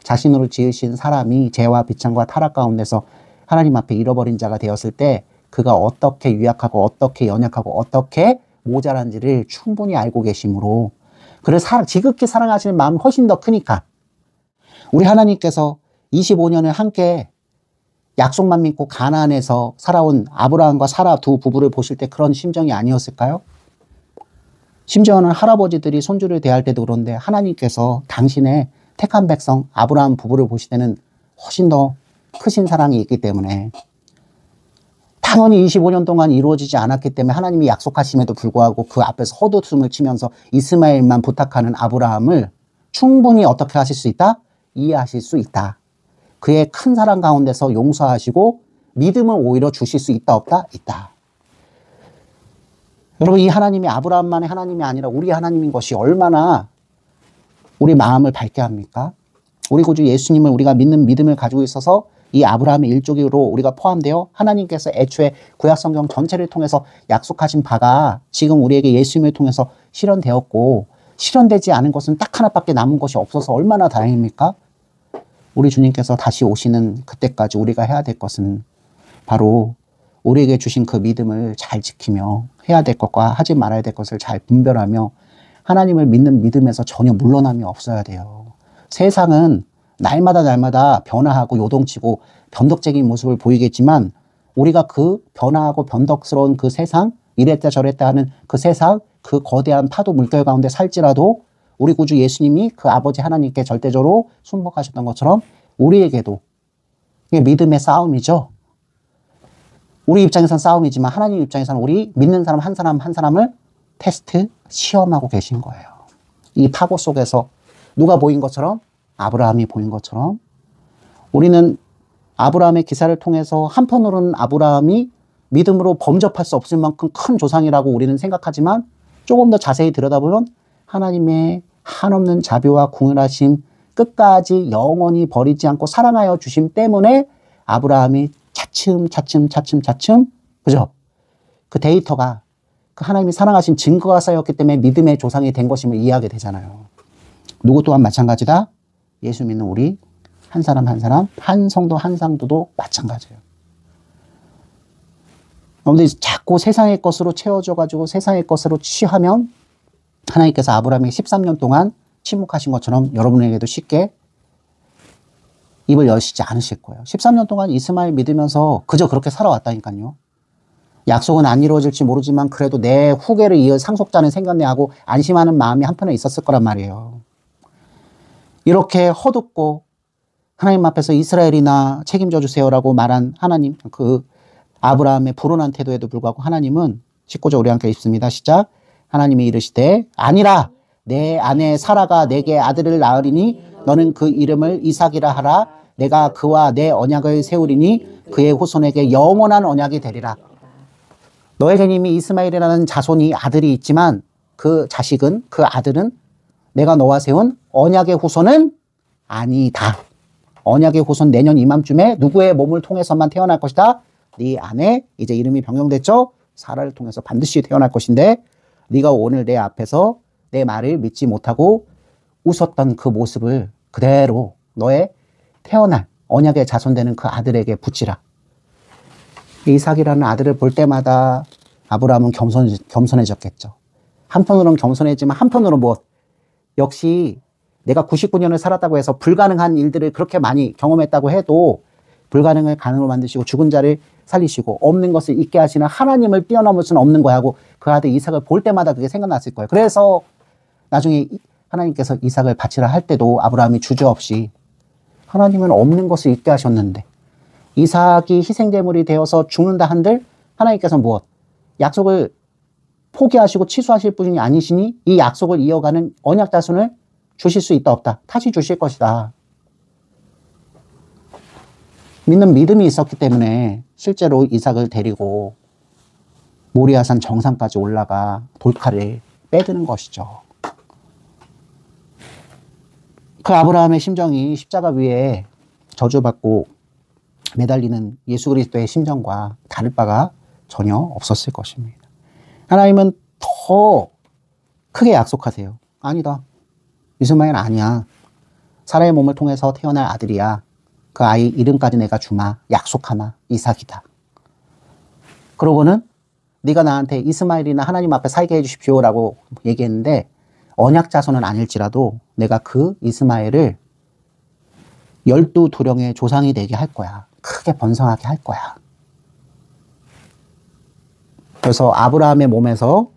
S1: 자신으로 지으신 사람이 죄와 비참과 타락 가운데서 하나님 앞에 잃어버린 자가 되었을 때 그가 어떻게 유약하고 어떻게 연약하고 어떻게 모자란지를 충분히 알고 계시므로 그래서 지극히 사랑하시는 마음이 훨씬 더 크니까 우리 하나님께서 25년을 함께 약속만 믿고 가나안에서 살아온 아브라함과 사라 두 부부를 보실 때 그런 심정이 아니었을까요? 심지어는 할아버지들이 손주를 대할 때도 그런데 하나님께서 당신의 택한 백성 아브라함 부부를 보실 때는 훨씬 더 크신 사랑이 있기 때문에 당연히 25년 동안 이루어지지 않았기 때문에 하나님이 약속하심에도 불구하고 그 앞에서 헛웃음을 치면서 이스마엘만 부탁하는 아브라함을 충분히 어떻게 하실 수 있다? 이해하실 수 있다. 그의 큰 사랑 가운데서 용서하시고 믿음을 오히려 주실 수 있다 없다? 있다. 여러분 이 하나님이 아브라함만의 하나님이 아니라 우리 하나님인 것이 얼마나 우리 마음을 밝게 합니까? 우리 구주 예수님을 우리가 믿는 믿음을 가지고 있어서 이 아브라함의 일족으로 우리가 포함되어 하나님께서 애초에 구약성경 전체를 통해서 약속하신 바가 지금 우리에게 예수님을 통해서 실현되었고 실현되지 않은 것은 딱 하나밖에 남은 것이 없어서 얼마나 다행입니까? 우리 주님께서 다시 오시는 그때까지 우리가 해야 될 것은 바로 우리에게 주신 그 믿음을 잘 지키며 해야 될 것과 하지 말아야 될 것을 잘 분별하며 하나님을 믿는 믿음에서 전혀 물러남이 없어야 돼요. 세상은 날마다 변화하고 요동치고 변덕적인 모습을 보이겠지만 우리가 그 변화하고 변덕스러운 그 세상, 이랬다 저랬다 하는 그 세상, 그 거대한 파도 물결 가운데 살지라도 우리 구주 예수님이 그 아버지 하나님께 절대적으로 순복하셨던 것처럼 우리에게도 이게 믿음의 싸움이죠. 우리 입장에서는 싸움이지만 하나님 입장에서는 우리 믿는 사람 한 사람 한 사람을 테스트, 시험하고 계신 거예요. 이 파고 속에서 누가 보인 것처럼? 아브라함이 보인 것처럼 우리는 아브라함의 기사를 통해서 한편으로는 아브라함이 믿음으로 범접할 수 없을 만큼 큰 조상이라고 우리는 생각하지만 조금 더 자세히 들여다보면 하나님의 한없는 자비와 궁휼하심 끝까지 영원히 버리지 않고 사랑하여 주심 때문에 아브라함이 차츰 그죠? 그 데이터가 그 하나님이 사랑하신 증거가 쌓였기 때문에 믿음의 조상이 된 것임을 이해하게 되잖아요. 누구 또한 마찬가지다. 예수 믿는 우리 한 사람 한 사람, 한 성도 한 상도도 마찬가지예요. 여러분들이 자꾸 세상의 것으로 채워져가지고 세상의 것으로 취하면 하나님께서 아브라함에게 13년 동안 침묵하신 것처럼 여러분에게도 쉽게 입을 여시지 않으실 거예요. 13년 동안 이스마엘 믿으면서 그저 그렇게 살아왔다니까요. 약속은 안 이루어질지 모르지만 그래도 내 후계를 이을 상속자는 생겼네 하고 안심하는 마음이 한편에 있었을 거란 말이에요. 이렇게 허둡고 하나님 앞에서 이스라엘이나 책임져 주세요라고 말한 하나님, 그 아브라함의 불온한 태도에도 불구하고 하나님은 19절 우리 함께 읽습니다. 시작. 하나님이 이르시되 아니라 내 아내 사라가 내게 아들을 낳으리니 너는 그 이름을 이삭이라 하라. 내가 그와 내 언약을 세우리니 그의 후손에게 영원한 언약이 되리라. 너에게는 이미 이스마엘이라는 자손이 아들이 있지만 그 자식은 그 아들은 내가 너와 세운 언약의 후손은 아니다. 언약의 후손 내년 이맘쯤에 누구의 몸을 통해서만 태어날 것이다. 네 안에 이제 이름이 변경됐죠. 사라를 통해서 반드시 태어날 것인데 네가 오늘 내 앞에서 내 말을 믿지 못하고 웃었던 그 모습을 그대로 너의 태어날 언약의 자손되는 그 아들에게 붙이라. 이삭이라는 아들을 볼 때마다 아브라함은 겸손해졌겠죠. 한편으로는 겸손해지만 한편으로는 뭐 역시 내가 99년을 살았다고 해서 불가능한 일들을 그렇게 많이 경험했다고 해도 불가능을 가능으로 만드시고 죽은 자를 살리시고 없는 것을 있게 하시는 하나님을 뛰어넘을 수는 없는 거야 하고 그 아들 이삭을 볼 때마다 그게 생각났을 거예요. 그래서 나중에 하나님께서 이삭을 바치라 할 때도 아브라함이 주저없이 하나님은 없는 것을 있게 하셨는데 이삭이 희생제물이 되어서 죽는다 한들 하나님께서 무엇? 약속을 포기하시고 취소하실 분이 아니시니 이 약속을 이어가는 언약 자손을 주실 수 있다 없다? 다시 주실 것이다. 믿는 믿음이 있었기 때문에 실제로 이삭을 데리고 모리아산 정상까지 올라가 돌칼을 빼드는 것이죠. 그 아브라함의 심정이 십자가 위에 저주받고 매달리는 예수 그리스도의 심정과 다를 바가 전혀 없었을 것입니다. 하나님은 더 크게 약속하세요. 아니다. 이스마엘 아니야. 사라의 몸을 통해서 태어날 아들이야. 그 아이 이름까지 내가 주마. 약속하마. 이삭이다. 그러고는 네가 나한테 이스마엘이나 하나님 앞에 살게 해주십시오라고 얘기했는데 언약 자손은 아닐지라도 내가 그 이스마엘을 12도령의 조상이 되게 할 거야. 크게 번성하게 할 거야. 그래서 아브라함의 몸에서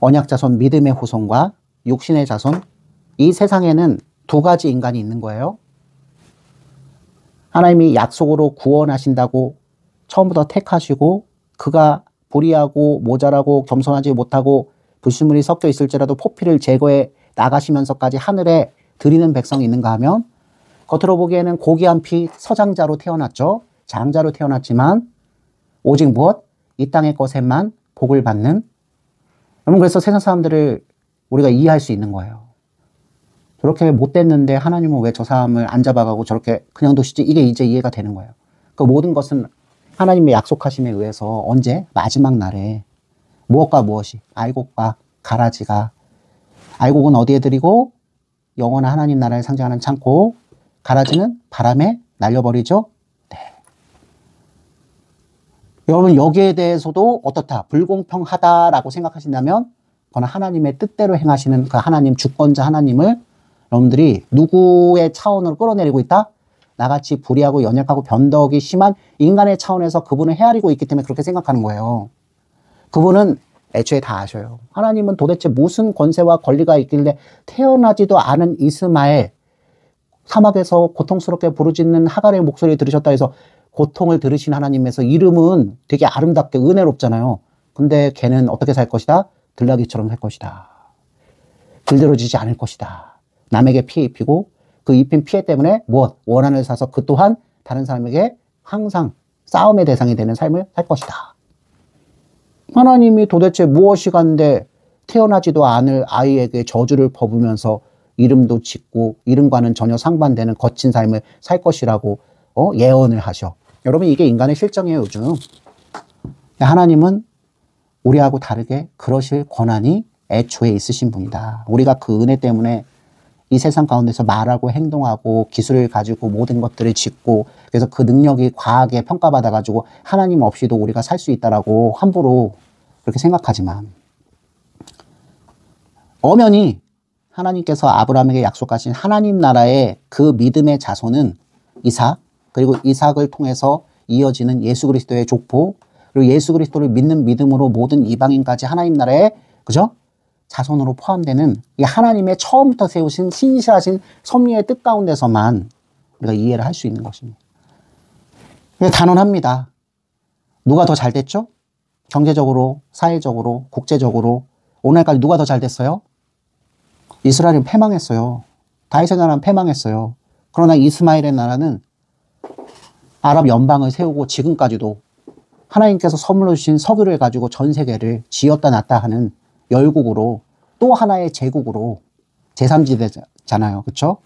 S1: 언약 자손 믿음의 후손과 육신의 자손, 이 세상에는 두 가지 인간이 있는 거예요. 하나님이 약속으로 구원하신다고 처음부터 택하시고 그가 불의하고 모자라고 겸손하지 못하고 불순물이 섞여 있을지라도 포피를 제거해 나가시면서까지 하늘에 드리는 백성이 있는가 하면 겉으로 보기에는 고귀한 피 서장자로 태어났죠. 장자로 태어났지만 오직 무엇? 이 땅의 것에만 복을 받는. 여러분 그래서 세상 사람들을 우리가 이해할 수 있는 거예요. 저렇게 못됐는데 하나님은 왜 저 사람을 안 잡아가고 저렇게 그냥 두시지? 이게 이제 이해가 되는 거예요. 그 모든 것은 하나님의 약속하심에 의해서 언제? 마지막 날에 무엇과 무엇이? 알곡과 가라지가 알곡은 어디에 드리고 영원한 하나님 나라를 상징하는 창고, 가라지는 바람에 날려버리죠. 네. 여러분 여기에 대해서도 어떻다? 불공평하다라고 생각하신다면 그건 하나님의 뜻대로 행하시는 그 하나님 주권자 하나님을 여러분들이 누구의 차원으로 끌어내리고 있다? 나같이 불의하고 연약하고 변덕이 심한 인간의 차원에서 그분을 헤아리고 있기 때문에 그렇게 생각하는 거예요. 그분은 애초에 다 아셔요. 하나님은 도대체 무슨 권세와 권리가 있길래 태어나지도 않은 이스마엘, 사막에서 고통스럽게 부르짖는 하갈의 목소리 들으셨다 해서 고통을 들으신 하나님에서 이름은 되게 아름답게 은혜롭잖아요. 근데 걔는 어떻게 살 것이다? 들나귀처럼 살 것이다. 들들어지지 않을 것이다. 남에게 피해 입히고 그 입힌 피해 때문에 무엇? 원한을 사서 그 또한 다른 사람에게 항상 싸움의 대상이 되는 삶을 살 것이다. 하나님이 도대체 무엇이 간데 태어나지도 않을 아이에게 저주를 퍼부면서 이름도 짓고 이름과는 전혀 상반되는 거친 삶을 살 것이라고 예언을 하셔. 여러분 이게 인간의 실정이에요 요즘. 하나님은 우리하고 다르게 그러실 권한이 애초에 있으신 분이다. 우리가 그 은혜 때문에 이 세상 가운데서 말하고 행동하고 기술을 가지고 모든 것들을 짓고 그래서 그 능력이 과하게 평가받아 가지고 하나님 없이도 우리가 살 수 있다라고 함부로 그렇게 생각하지만 엄연히 하나님께서 아브라함에게 약속하신 하나님 나라의 그 믿음의 자손은 이삭, 그리고 이삭을 통해서 이어지는 예수 그리스도의 족보, 그리고 예수 그리스도를 믿는 믿음으로 모든 이방인까지 하나님 나라의 그죠? 자손으로 포함되는 이 하나님의 처음부터 세우신 신실하신 섭리의 뜻 가운데서만 우리가 이해를 할 수 있는 것입니다. 단언합니다. 누가 더 잘 됐죠? 경제적으로, 사회적으로, 국제적으로 오늘까지 누가 더 잘 됐어요? 이스라엘은 패망했어요. 다윗의 나라는 패망했어요. 그러나 이스마엘의 나라는 아랍 연방을 세우고 지금까지도 하나님께서 선물로 주신 석유를 가지고 전 세계를 지었다 놨다 하는 열국으로 또 하나의 제국으로 제3지대잖아요. 그쵸?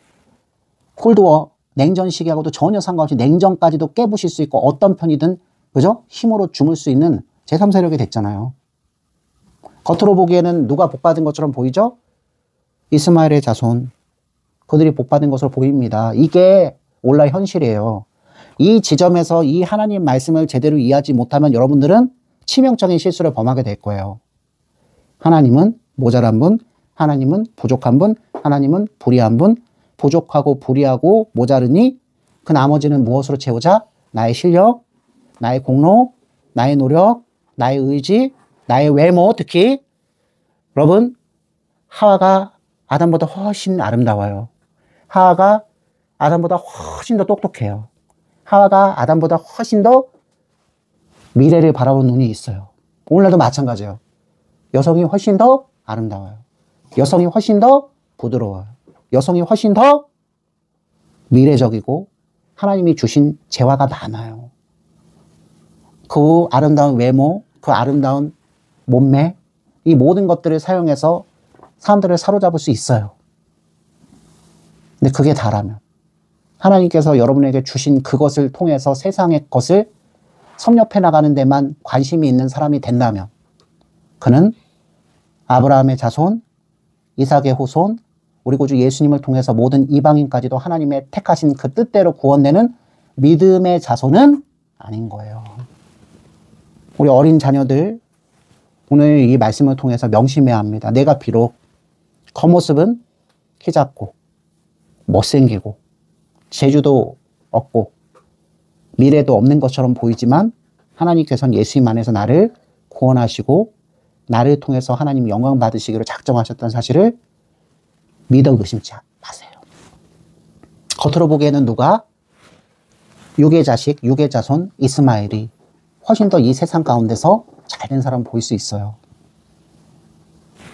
S1: 콜드워, 냉전 시기하고도 전혀 상관없이 냉전까지도 깨부실 수 있고 어떤 편이든, 그죠? 힘으로 주물 수 있는 제3세력이 됐잖아요. 겉으로 보기에는 누가 복받은 것처럼 보이죠? 이스마엘의 자손. 그들이 복받은 것으로 보입니다. 이게 원래 현실이에요. 이 지점에서 이 하나님 말씀을 제대로 이해하지 못하면 여러분들은 치명적인 실수를 범하게 될 거예요. 하나님은 모자란 분, 하나님은 부족한 분, 하나님은 불의한 분, 부족하고 불의하고 모자르니 그 나머지는 무엇으로 채우자? 나의 실력, 나의 공로, 나의 노력, 나의 의지, 나의 외모. 특히 여러분, 하와가 아담보다 훨씬 아름다워요. 하와가 아담보다 훨씬 더 똑똑해요. 하와가 아담보다 훨씬 더 미래를 바라보는 눈이 있어요. 오늘날도 마찬가지예요. 여성이 훨씬 더 아름다워요. 여성이 훨씬 더 부드러워요. 여성이 훨씬 더 미래적이고 하나님이 주신 재화가 많아요. 그 아름다운 외모, 그 아름다운 몸매, 이 모든 것들을 사용해서 사람들을 사로잡을 수 있어요. 근데 그게 다라면 하나님께서 여러분에게 주신 그것을 통해서 세상의 것을 섭렵해 나가는 데만 관심이 있는 사람이 된다면 그는 아브라함의 자손, 이삭의 후손, 우리 구주 예수님을 통해서 모든 이방인까지도 하나님의 택하신 그 뜻대로 구원되는 믿음의 자손은 아닌 거예요. 우리 어린 자녀들 오늘 이 말씀을 통해서 명심해야 합니다. 내가 비록 겉모습은 키 작고 못생기고 재주도 없고 미래도 없는 것처럼 보이지만 하나님께서는 예수님 안에서 나를 구원하시고 나를 통해서 하나님 영광 받으시기로 작정하셨다는 사실을 믿어 의심치 마세요. 겉으로 보기에는 누가? 육의 자식, 육의 자손 이스마엘이 훨씬 더 이 세상 가운데서 잘된 사람 보일 수 있어요.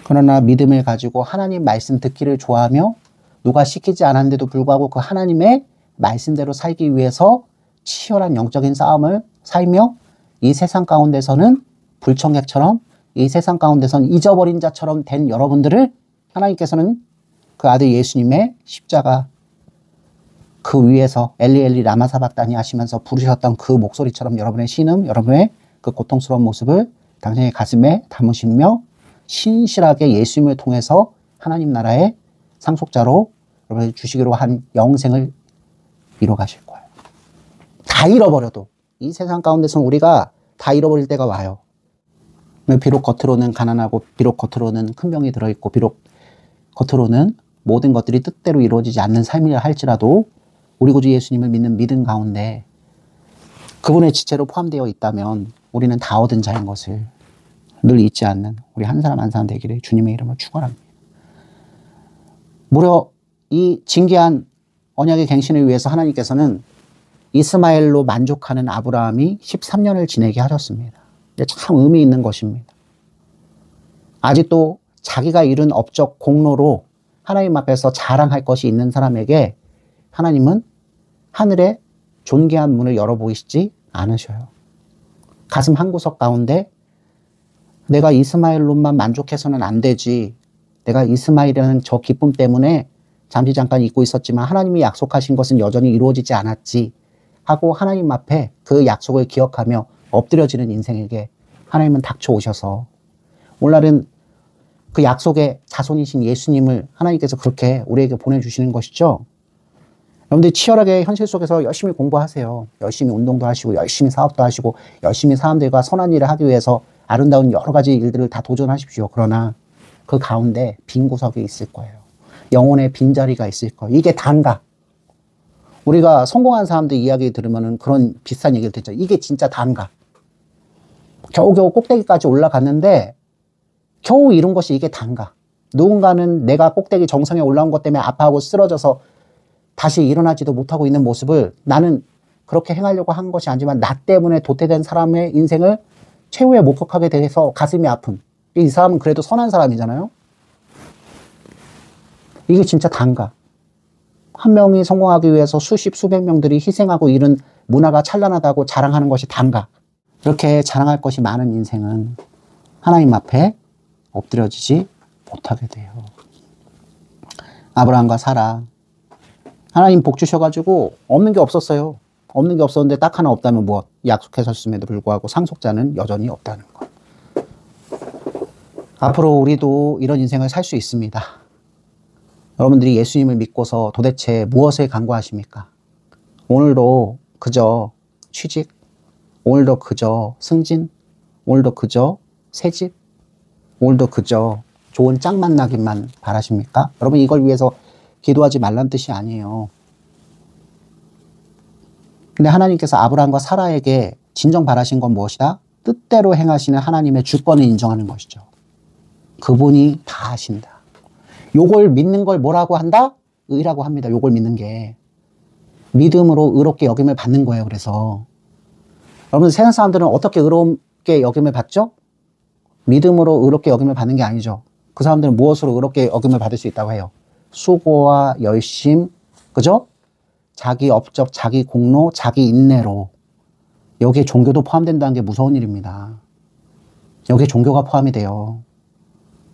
S1: 그러나 믿음을 가지고 하나님 말씀 듣기를 좋아하며 누가 시키지 않았는데도 불구하고 그 하나님의 말씀대로 살기 위해서 치열한 영적인 싸움을 살며 이 세상 가운데서는 불청객처럼 이 세상 가운데서는 잊어버린 자처럼 된 여러분들을 하나님께서는 그 아들 예수님의 십자가 그 위에서 엘리 엘리 라마 사박다니 하시면서 부르셨던 그 목소리처럼 여러분의 신음, 여러분의 그 고통스러운 모습을 당신의 가슴에 담으시며 신실하게 예수님을 통해서 하나님 나라의 상속자로 여러분이 주시기로 한 영생을 이뤄 가실 거예요. 다 잃어버려도 이 세상 가운데서는 우리가 다 잃어버릴 때가 와요. 비록 겉으로는 가난하고 비록 겉으로는 큰 병이 들어있고 비록 겉으로는 모든 것들이 뜻대로 이루어지지 않는 삶이라 할지라도 우리 구주 예수님을 믿는 믿음 가운데 그분의 지체로 포함되어 있다면 우리는 다 얻은 자인 것을 늘 잊지 않는 우리 한 사람 한 사람 되기를 주님의 이름으로 축원합니다. 무려 이 진귀한 언약의 갱신을 위해서 하나님께서는 이스마엘로 만족하는 아브라함이 13년을 지내게 하셨습니다. 참 의미 있는 것입니다. 아직도 자기가 이룬 업적 공로로 하나님 앞에서 자랑할 것이 있는 사람에게 하나님은 하늘의 존귀한 문을 열어 보이시지 않으셔요. 가슴 한구석 가운데 내가 이스마엘로만 만족해서는 안 되지. 내가 이스마엘이라는 저 기쁨 때문에 잠시 잠깐 잊고 있었지만 하나님이 약속하신 것은 여전히 이루어지지 않았지 하고 하나님 앞에 그 약속을 기억하며 엎드려지는 인생에게 하나님은 닥쳐오셔서 오늘날은 그 약속의 자손이신 예수님을 하나님께서 그렇게 우리에게 보내주시는 것이죠. 여러분들 치열하게 현실 속에서 열심히 공부하세요. 열심히 운동도 하시고 열심히 사업도 하시고 열심히 사람들과 선한 일을 하기 위해서 아름다운 여러 가지 일들을 다 도전하십시오. 그러나 그 가운데 빈 구석이 있을 거예요. 영혼의 빈자리가 있을 거예요. 이게 단가. 우리가 성공한 사람들 이야기 들으면 그런 비슷한 얘기를 듣죠. 이게 진짜 단가. 겨우겨우 꼭대기까지 올라갔는데 겨우 이룬 것이 이게 단가. 누군가는 내가 꼭대기 정상에 올라온 것 때문에 아파하고 쓰러져서 다시 일어나지도 못하고 있는 모습을 나는 그렇게 행하려고 한 것이 아니지만 나 때문에 도태된 사람의 인생을 최후에 목격하게 돼서 가슴이 아픈. 이 사람은 그래도 선한 사람이잖아요. 이게 진짜 단가. 한 명이 성공하기 위해서 수십 수백 명들이 희생하고 이런 문화가 찬란하다고 자랑하는 것이 단가. 이렇게 자랑할 것이 많은 인생은 하나님 앞에 엎드려지지 못하게 돼요. 아브라함과 사라. 하나님 복 주셔가지고 없는 게 없었어요. 없는 게 없었는데 딱 하나 없다면 무엇? 약속하셨음에도 불구하고 상속자는 여전히 없다는 것. 앞으로 우리도 이런 인생을 살 수 있습니다. 여러분들이 예수님을 믿고서 도대체 무엇을 간구하십니까? 오늘도 그저 취직, 오늘도 그저 승진, 오늘도 그저 새집, 오늘도 그저 좋은 짝 만나기만 바라십니까? 여러분 이걸 위해서 기도하지 말란 뜻이 아니에요. 근데 하나님께서 아브라함과 사라에게 진정 바라신 건 무엇이다? 뜻대로 행하시는 하나님의 주권을 인정하는 것이죠. 그분이 다 하신다. 요걸 믿는 걸 뭐라고 한다? 의라고 합니다. 요걸 믿는 게. 믿음으로 의롭게 여김을 받는 거예요. 그래서 여러분 세상 사람들은 어떻게 의롭게 여김을 받죠? 믿음으로 의롭게 여김을 받는 게 아니죠. 그 사람들은 무엇으로 의롭게 여김을 받을 수 있다고 해요? 수고와 열심, 그죠? 자기 업적, 자기 공로, 자기 인내로. 여기에 종교도 포함된다는 게 무서운 일입니다. 여기에 종교가 포함이 돼요.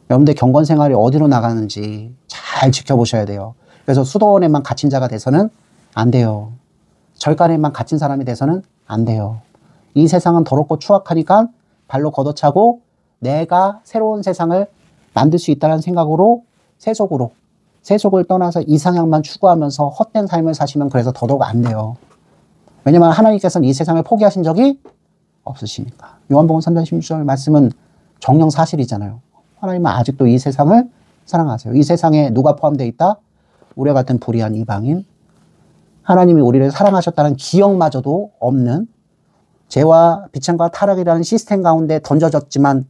S1: 여러분들 경건 생활이 어디로 나가는지 잘 지켜보셔야 돼요. 그래서 수도원에만 갇힌 자가 돼서는 안 돼요. 절간에만 갇힌 사람이 돼서는 안 돼요. 이 세상은 더럽고 추악하니까 발로 걷어차고 내가 새로운 세상을 만들 수 있다는 생각으로 세속을 떠나서 이상향만 추구하면서 헛된 삶을 사시면 그래서 더더욱 안 돼요. 왜냐면 하나님께서는 이 세상을 포기하신 적이 없으시니까. 요한복음 3장 16절 말씀은 정령 사실이잖아요. 하나님은 아직도 이 세상을 사랑하세요. 이 세상에 누가 포함되어 있다? 우리와 같은 불의한 이방인. 하나님이 우리를 사랑하셨다는 기억마저도 없는 죄와 비참과 타락이라는 시스템 가운데 던져졌지만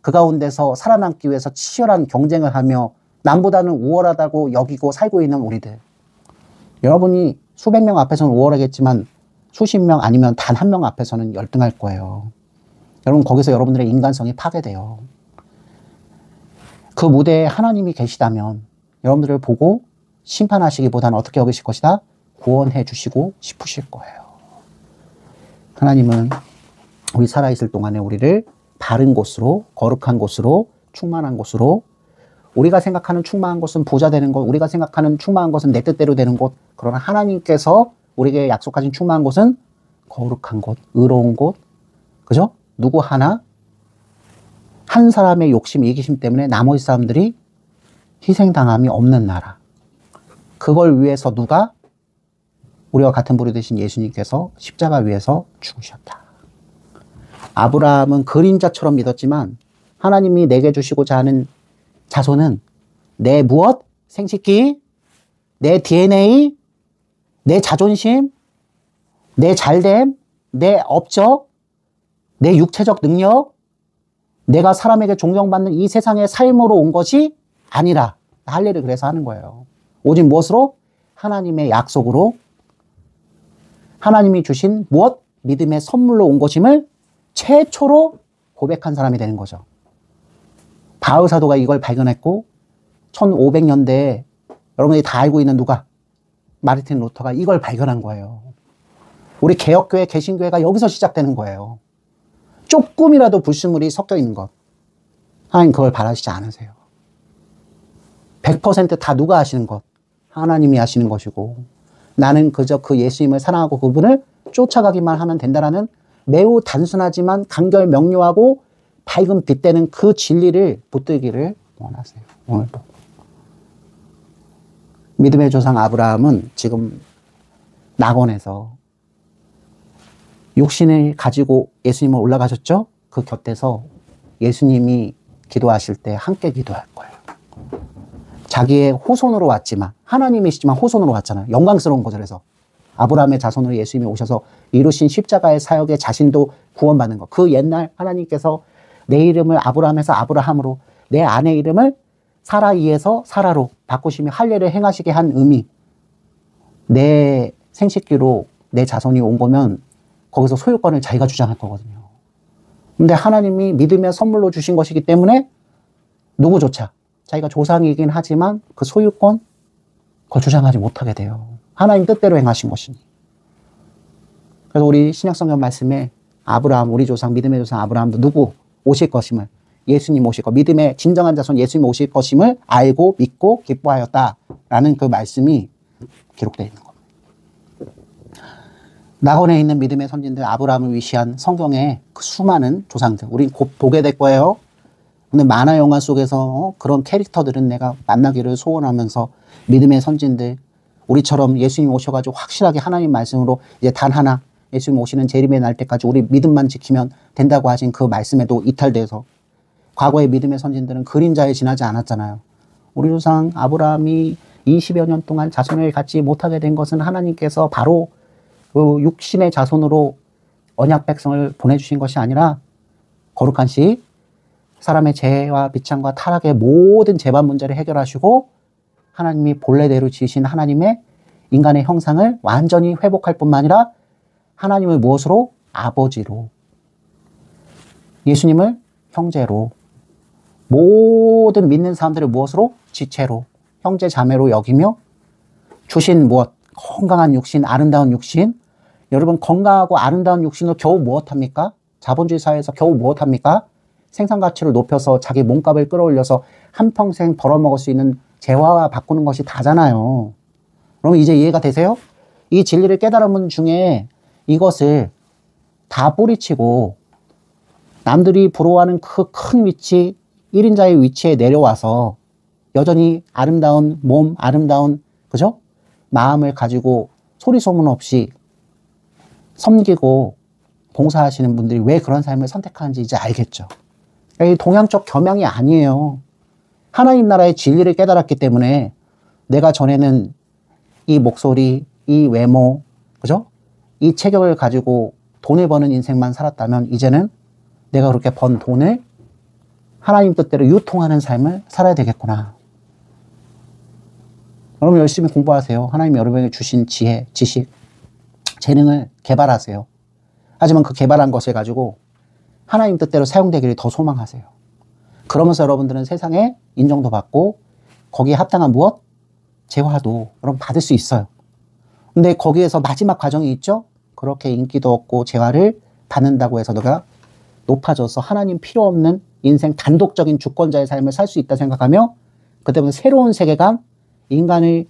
S1: 그 가운데서 살아남기 위해서 치열한 경쟁을 하며 남보다는 우월하다고 여기고 살고 있는 우리들. 여러분이 수백 명 앞에서는 우월하겠지만 수십 명 아니면 단 한 명 앞에서는 열등할 거예요. 여러분 거기서 여러분들의 인간성이 파괴돼요. 그 무대에 하나님이 계시다면 여러분들을 보고 심판하시기보다는 어떻게 여기실 것이다? 구원해 주시고 싶으실 거예요. 하나님은 우리 살아있을 동안에 우리를 바른 곳으로, 거룩한 곳으로, 충만한 곳으로, 우리가 생각하는 충만한 곳은 부자 되는 곳, 우리가 생각하는 충만한 곳은 내 뜻대로 되는 곳, 그러나 하나님께서 우리에게 약속하신 충만한 곳은 거룩한 곳, 의로운 곳, 그죠? 누구 하나 한 사람의 욕심, 이기심 때문에 나머지 사람들이 희생당함이 없는 나라. 그걸 위해서 누가? 우리와 같은 부류 되신 예수님께서 십자가 위에서 죽으셨다. 아브라함은 그림자처럼 믿었지만 하나님이 내게 주시고자 하는 자손은 내 무엇? 생식기, 내 DNA, 내 자존심, 내 잘됨, 내 업적, 내 육체적 능력, 내가 사람에게 존경받는 이 세상의 삶으로 온 것이 아니라 할례를 그래서 하는 거예요. 오직 무엇으로? 하나님의 약속으로 하나님이 주신 무엇? 믿음의 선물로 온 것임을 최초로 고백한 사람이 되는 거죠. 바울 사도가 이걸 발견했고 1500년대에 여러분들이 다 알고 있는 누가? 마르틴 루터가 이걸 발견한 거예요. 우리 개혁교회, 개신교회가 여기서 시작되는 거예요. 조금이라도 불순물이 섞여 있는 것. 하나님 그걸 바라시지 않으세요. 100% 다 누가 하시는 것? 하나님이 하시는 것이고 나는 그저 그 예수님을 사랑하고 그분을 쫓아가기만 하면 된다라는 매우 단순하지만 간결 명료하고 밝은 빛되는 그 진리를 붙들기를 원하세요. 오늘도. 믿음의 조상 아브라함은 지금 낙원에서 육신을 가지고 예수님을 올라가셨죠? 그 곁에서 예수님이 기도하실 때 함께 기도할 거예요. 자기의 후손으로 왔지만 하나님이시지만 후손으로 왔잖아요. 영광스러운 거죠. 그래서 아브라함의 자손으로 예수님이 오셔서 이루신 십자가의 사역에 자신도 구원받는 것. 그 옛날 하나님께서 내 이름을 아브라함에서 아브라함으로 내 아내 이름을 사라이에서 사라로 바꾸시며 할례를 행하시게 한 의미. 내 생식기로 내 자손이 온 거면 거기서 소유권을 자기가 주장할 거거든요. 근데 하나님이 믿음의 선물로 주신 것이기 때문에 누구조차 자기가 조상이긴 하지만 그 소유권 그걸 주장하지 못하게 돼요. 하나님 뜻대로 행하신 것이니. 그래서 우리 신약성경 말씀에 아브라함, 우리 조상, 믿음의 조상 아브라함도 누구 오실 것임을 예수님 오실 것, 믿음의 진정한 자손 예수님 오실 것임을 알고 믿고 기뻐하였다라는 그 말씀이 기록되어 있는 겁니다. 낙원에 있는 믿음의 선진들, 아브라함을 위시한 성경의 그 수많은 조상들, 우린 곧 보게 될 거예요. 오늘 만화 영화 속에서 그런 캐릭터들은 내가 만나기를 소원하면서 믿음의 선진들, 우리처럼 예수님 오셔가지고 확실하게 하나님 말씀으로 이제 단 하나 예수님 오시는 재림의 날 때까지 우리 믿음만 지키면 된다고 하신 그 말씀에도 이탈돼서 과거의 믿음의 선진들은 그림자에 지나지 않았잖아요. 우리 조상 아브라함이 20여 년 동안 자손을 갖지 못하게 된 것은 하나님께서 바로 그 육신의 자손으로 언약 백성을 보내주신 것이 아니라 거룩한 시 사람의 죄와 비참과 타락의 모든 재반 문제를 해결하시고 하나님이 본래대로 지으신 하나님의 인간의 형상을 완전히 회복할 뿐만 아니라 하나님을 무엇으로? 아버지로, 예수님을 형제로, 모든 믿는 사람들을 무엇으로? 지체로, 형제 자매로 여기며 주신 무엇? 건강한 육신, 아름다운 육신. 여러분, 건강하고 아름다운 육신으로 겨우 무엇합니까? 자본주의 사회에서 겨우 무엇합니까? 생산가치를 높여서 자기 몸값을 끌어올려서 한평생 벌어먹을 수 있는 재화와 바꾸는 것이 다잖아요. 그럼 이제 이해가 되세요? 이 진리를 깨달은 분 중에 이것을 다 뿌리치고 남들이 부러워하는 그 큰 위치, 1인자의 위치에 내려와서 여전히 아름다운 몸, 아름다운, 그죠? 마음을 가지고 소리 소문 없이 섬기고 봉사하시는 분들이 왜 그런 삶을 선택하는지 이제 알겠죠. 이 동양적 겸양이 아니에요. 하나님 나라의 진리를 깨달았기 때문에 내가 전에는 이 목소리, 이 외모, 그죠? 이 체격을 가지고 돈을 버는 인생만 살았다면 이제는 내가 그렇게 번 돈을 하나님 뜻대로 유통하는 삶을 살아야 되겠구나. 여러분 열심히 공부하세요. 하나님 여러분에게 주신 지혜, 지식, 재능을 개발하세요. 하지만 그 개발한 것을 가지고 하나님 뜻대로 사용되기를 더 소망하세요. 그러면서 여러분들은 세상에 인정도 받고 거기에 합당한 무엇? 재화도 여러분 받을 수 있어요. 근데 거기에서 마지막 과정이 있죠? 그렇게 인기도 얻고 재화를 받는다고 해서 너가 높아져서 하나님 필요 없는 인생 단독적인 주권자의 삶을 살 수 있다 생각하며 그때부터 새로운 세계관, 인간을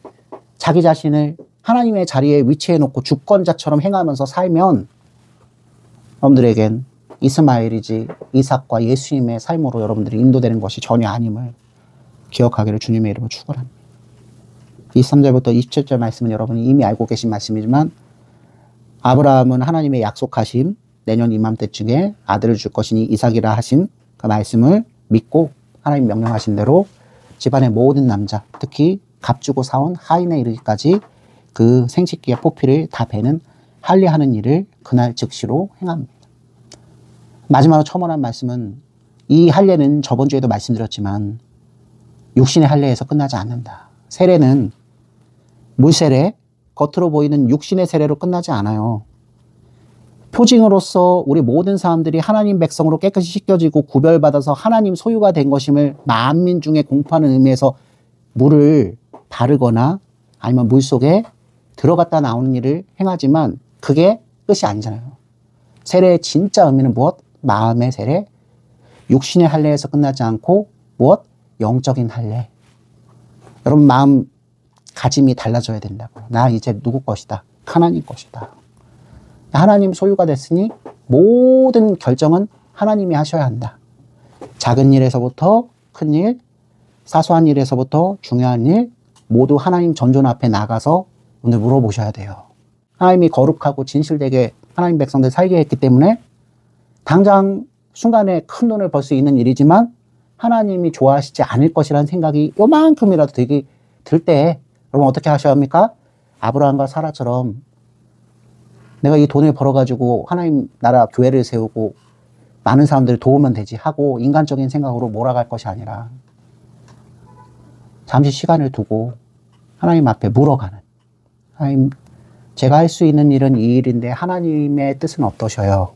S1: 자기 자신을 하나님의 자리에 위치해 놓고 주권자처럼 행하면서 살면 여러분들에겐 이스마엘이지 이삭과 예수님의 삶으로 여러분들이 인도되는 것이 전혀 아님을 기억하기를 주님의 이름으로 축원합니다. 23절부터 27절 말씀은 여러분이 이미 알고 계신 말씀이지만 아브라함은 하나님의 약속하심 내년 이맘때쯤에 아들을 줄 것이니 이삭이라 하신 그 말씀을 믿고 하나님 명령하신 대로 집안의 모든 남자, 특히 값주고 사온 하인에 이르기까지 그 생식기의 포피를 다 베는 할례하는 일을 그날 즉시로 행합니다. 마지막으로 첨언한 말씀은 이 할례는 저번 주에도 말씀드렸지만 육신의 할례에서 끝나지 않는다. 세례는 물세례, 겉으로 보이는 육신의 세례로 끝나지 않아요. 표징으로서 우리 모든 사람들이 하나님 백성으로 깨끗이 씻겨지고 구별받아서 하나님 소유가 된 것임을 만민 중에 공포하는 의미에서 물을 바르거나 아니면 물 속에 들어갔다 나오는 일을 행하지만 그게 끝이 아니잖아요. 세례의 진짜 의미는 무엇? 마음의 세례, 육신의 할례에서 끝나지 않고 무엇? 영적인 할례. 여러분 마음 가짐이 달라져야 된다고요. 나 이제 누구 것이다? 하나님 것이다. 하나님 소유가 됐으니 모든 결정은 하나님이 하셔야 한다. 작은 일에서부터 큰 일, 사소한 일에서부터 중요한 일 모두 하나님 전존 앞에 나가서 오늘 물어보셔야 돼요. 하나님이 거룩하고 진실되게 하나님 백성들 살게 했기 때문에 당장 순간에 큰 돈을 벌 수 있는 일이지만 하나님이 좋아하시지 않을 것이라는 생각이 요만큼이라도 들 때 여러분 어떻게 하셔야 합니까? 아브라함과 사라처럼 내가 이 돈을 벌어가지고 하나님 나라 교회를 세우고 많은 사람들을 도우면 되지 하고 인간적인 생각으로 몰아갈 것이 아니라 잠시 시간을 두고 하나님 앞에 물어가는, 하나님 제가 할 수 있는 일은 이 일인데 하나님의 뜻은 어떠셔요?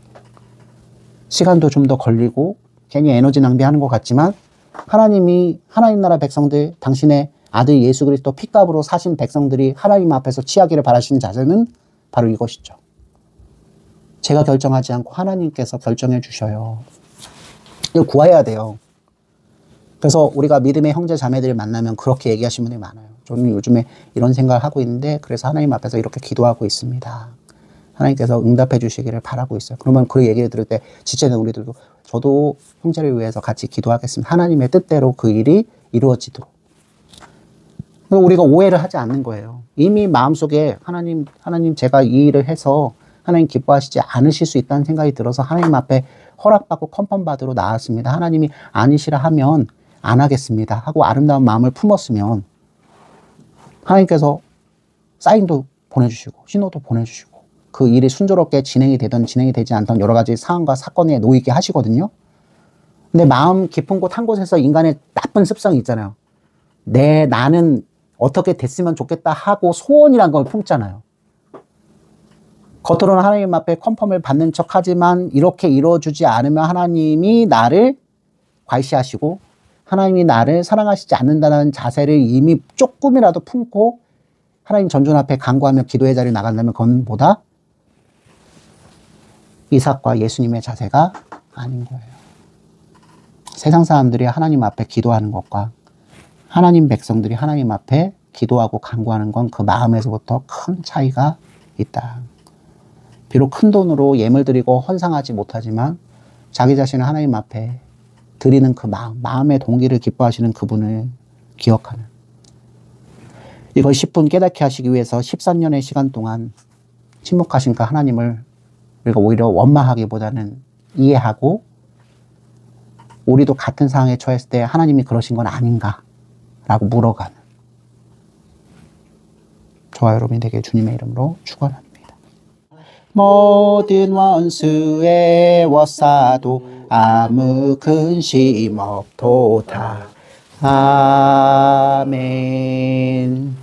S1: 시간도 좀 더 걸리고 괜히 에너지 낭비하는 것 같지만 하나님이 하나님 나라 백성들, 당신의 아들 예수 그리스도 피값으로 사신 백성들이 하나님 앞에서 취하기를 바라시는 자세는 바로 이것이죠. 제가 결정하지 않고 하나님께서 결정해 주셔요. 이걸 구해야 돼요. 그래서 우리가 믿음의 형제 자매들을 만나면 그렇게 얘기하시는 분들이 많아요. 저는 요즘에 이런 생각을 하고 있는데 그래서 하나님 앞에서 이렇게 기도하고 있습니다. 하나님께서 응답해 주시기를 바라고 있어요. 그러면 그 얘기를 들을 때 지체는 우리들도 저도 형제를 위해서 같이 기도하겠습니다. 하나님의 뜻대로 그 일이 이루어지도록. 우리가 오해를 하지 않는 거예요. 이미 마음속에 하나님 제가 이 일을 해서 하나님 기뻐하시지 않으실 수 있다는 생각이 들어서 하나님 앞에 허락받고 컨펌 받으러 나왔습니다. 하나님이 아니시라 하면 안 하겠습니다 하고 아름다운 마음을 품었으면 하나님께서 사인도 보내주시고 신호도 보내주시고 그 일이 순조롭게 진행이 되든 진행이 되지 않던 여러 가지 상황과 사건에 놓이게 하시거든요. 근데 마음 깊은 곳 한 곳에서 인간의 나쁜 습성이 있잖아요. 나는 어떻게 됐으면 좋겠다 하고 소원이란 걸 품잖아요. 겉으로는 하나님 앞에 컨펌을 받는 척 하지만 이렇게 이루어주지 않으면 하나님이 나를 과시하시고 하나님이 나를 사랑하시지 않는다는 자세를 이미 조금이라도 품고 하나님 전전 앞에 간구하며 기도의 자리에 나간다면 그건 이삭과 예수님의 자세가 아닌 거예요. 세상 사람들이 하나님 앞에 기도하는 것과 하나님 백성들이 하나님 앞에 기도하고 간구하는 건 그 마음에서부터 큰 차이가 있다. 비록 큰 돈으로 예물 드리고 헌상하지 못하지만 자기 자신을 하나님 앞에 드리는 그 마음의 동기를 기뻐하시는 그분을 기억하는, 이걸 10분 깨닫게 하시기 위해서 13년의 시간 동안 침묵하신 그 하나님을 우리가 오히려 원망하기보다는 이해하고 우리도 같은 상황에 처했을 때 하나님이 그러신 건 아닌가 라고 물어가는 저와 여러분이 되게 주님의 이름으로 축원합니다. 모든 원수의 워싸도 아무 근심 없도다. 아멘.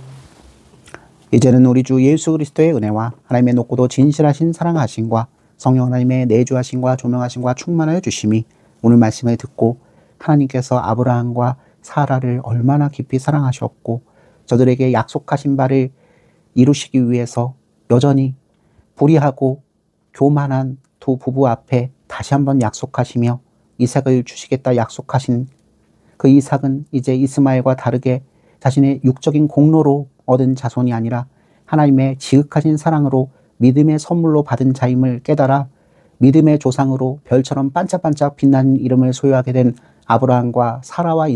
S1: 이제는 우리 주 예수 그리스도의 은혜와 하나님의 높고도 진실하신 사랑하심과 성령 하나님의 내주하심과 조명하심과 충만하여 주심이 오늘 말씀을 듣고 하나님께서 아브라함과 사라를 얼마나 깊이 사랑하셨고 저들에게 약속하신 바를 이루시기 위해서 여전히 불의하고 교만한 두 부부 앞에 다시 한번 약속하시며 이삭을 주시겠다 약속하신 그 이삭은 이제 이스마엘과 다르게 자신의 육적인 공로로 얻은 자손이 아니라 하나님의 지극하신 사랑으로 믿음의 선물로 받은 자임을 깨달아 믿음의 조상으로 별처럼 반짝반짝 빛나는 이름을 소유하게 된 아브라함과 사라의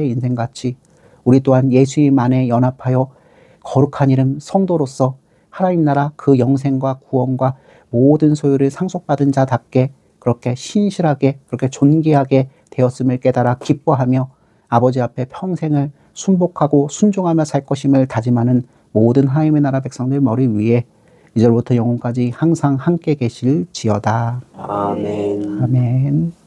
S1: 인생같이 우리 또한 예수님 안에 연합하여 거룩한 이름 성도로서 하나님 나라 그 영생과 구원과 모든 소유를 상속받은 자답게 그렇게 신실하게 그렇게 존귀하게 되었음을 깨달아 기뻐하며 아버지 앞에 평생을 순복하고 순종하며 살 것임을 다짐하는 모든 하나님의 나라 백성들 머리 위에 이제부터 영원까지 항상 함께 계실지어다.
S2: 아멘.
S1: 아멘.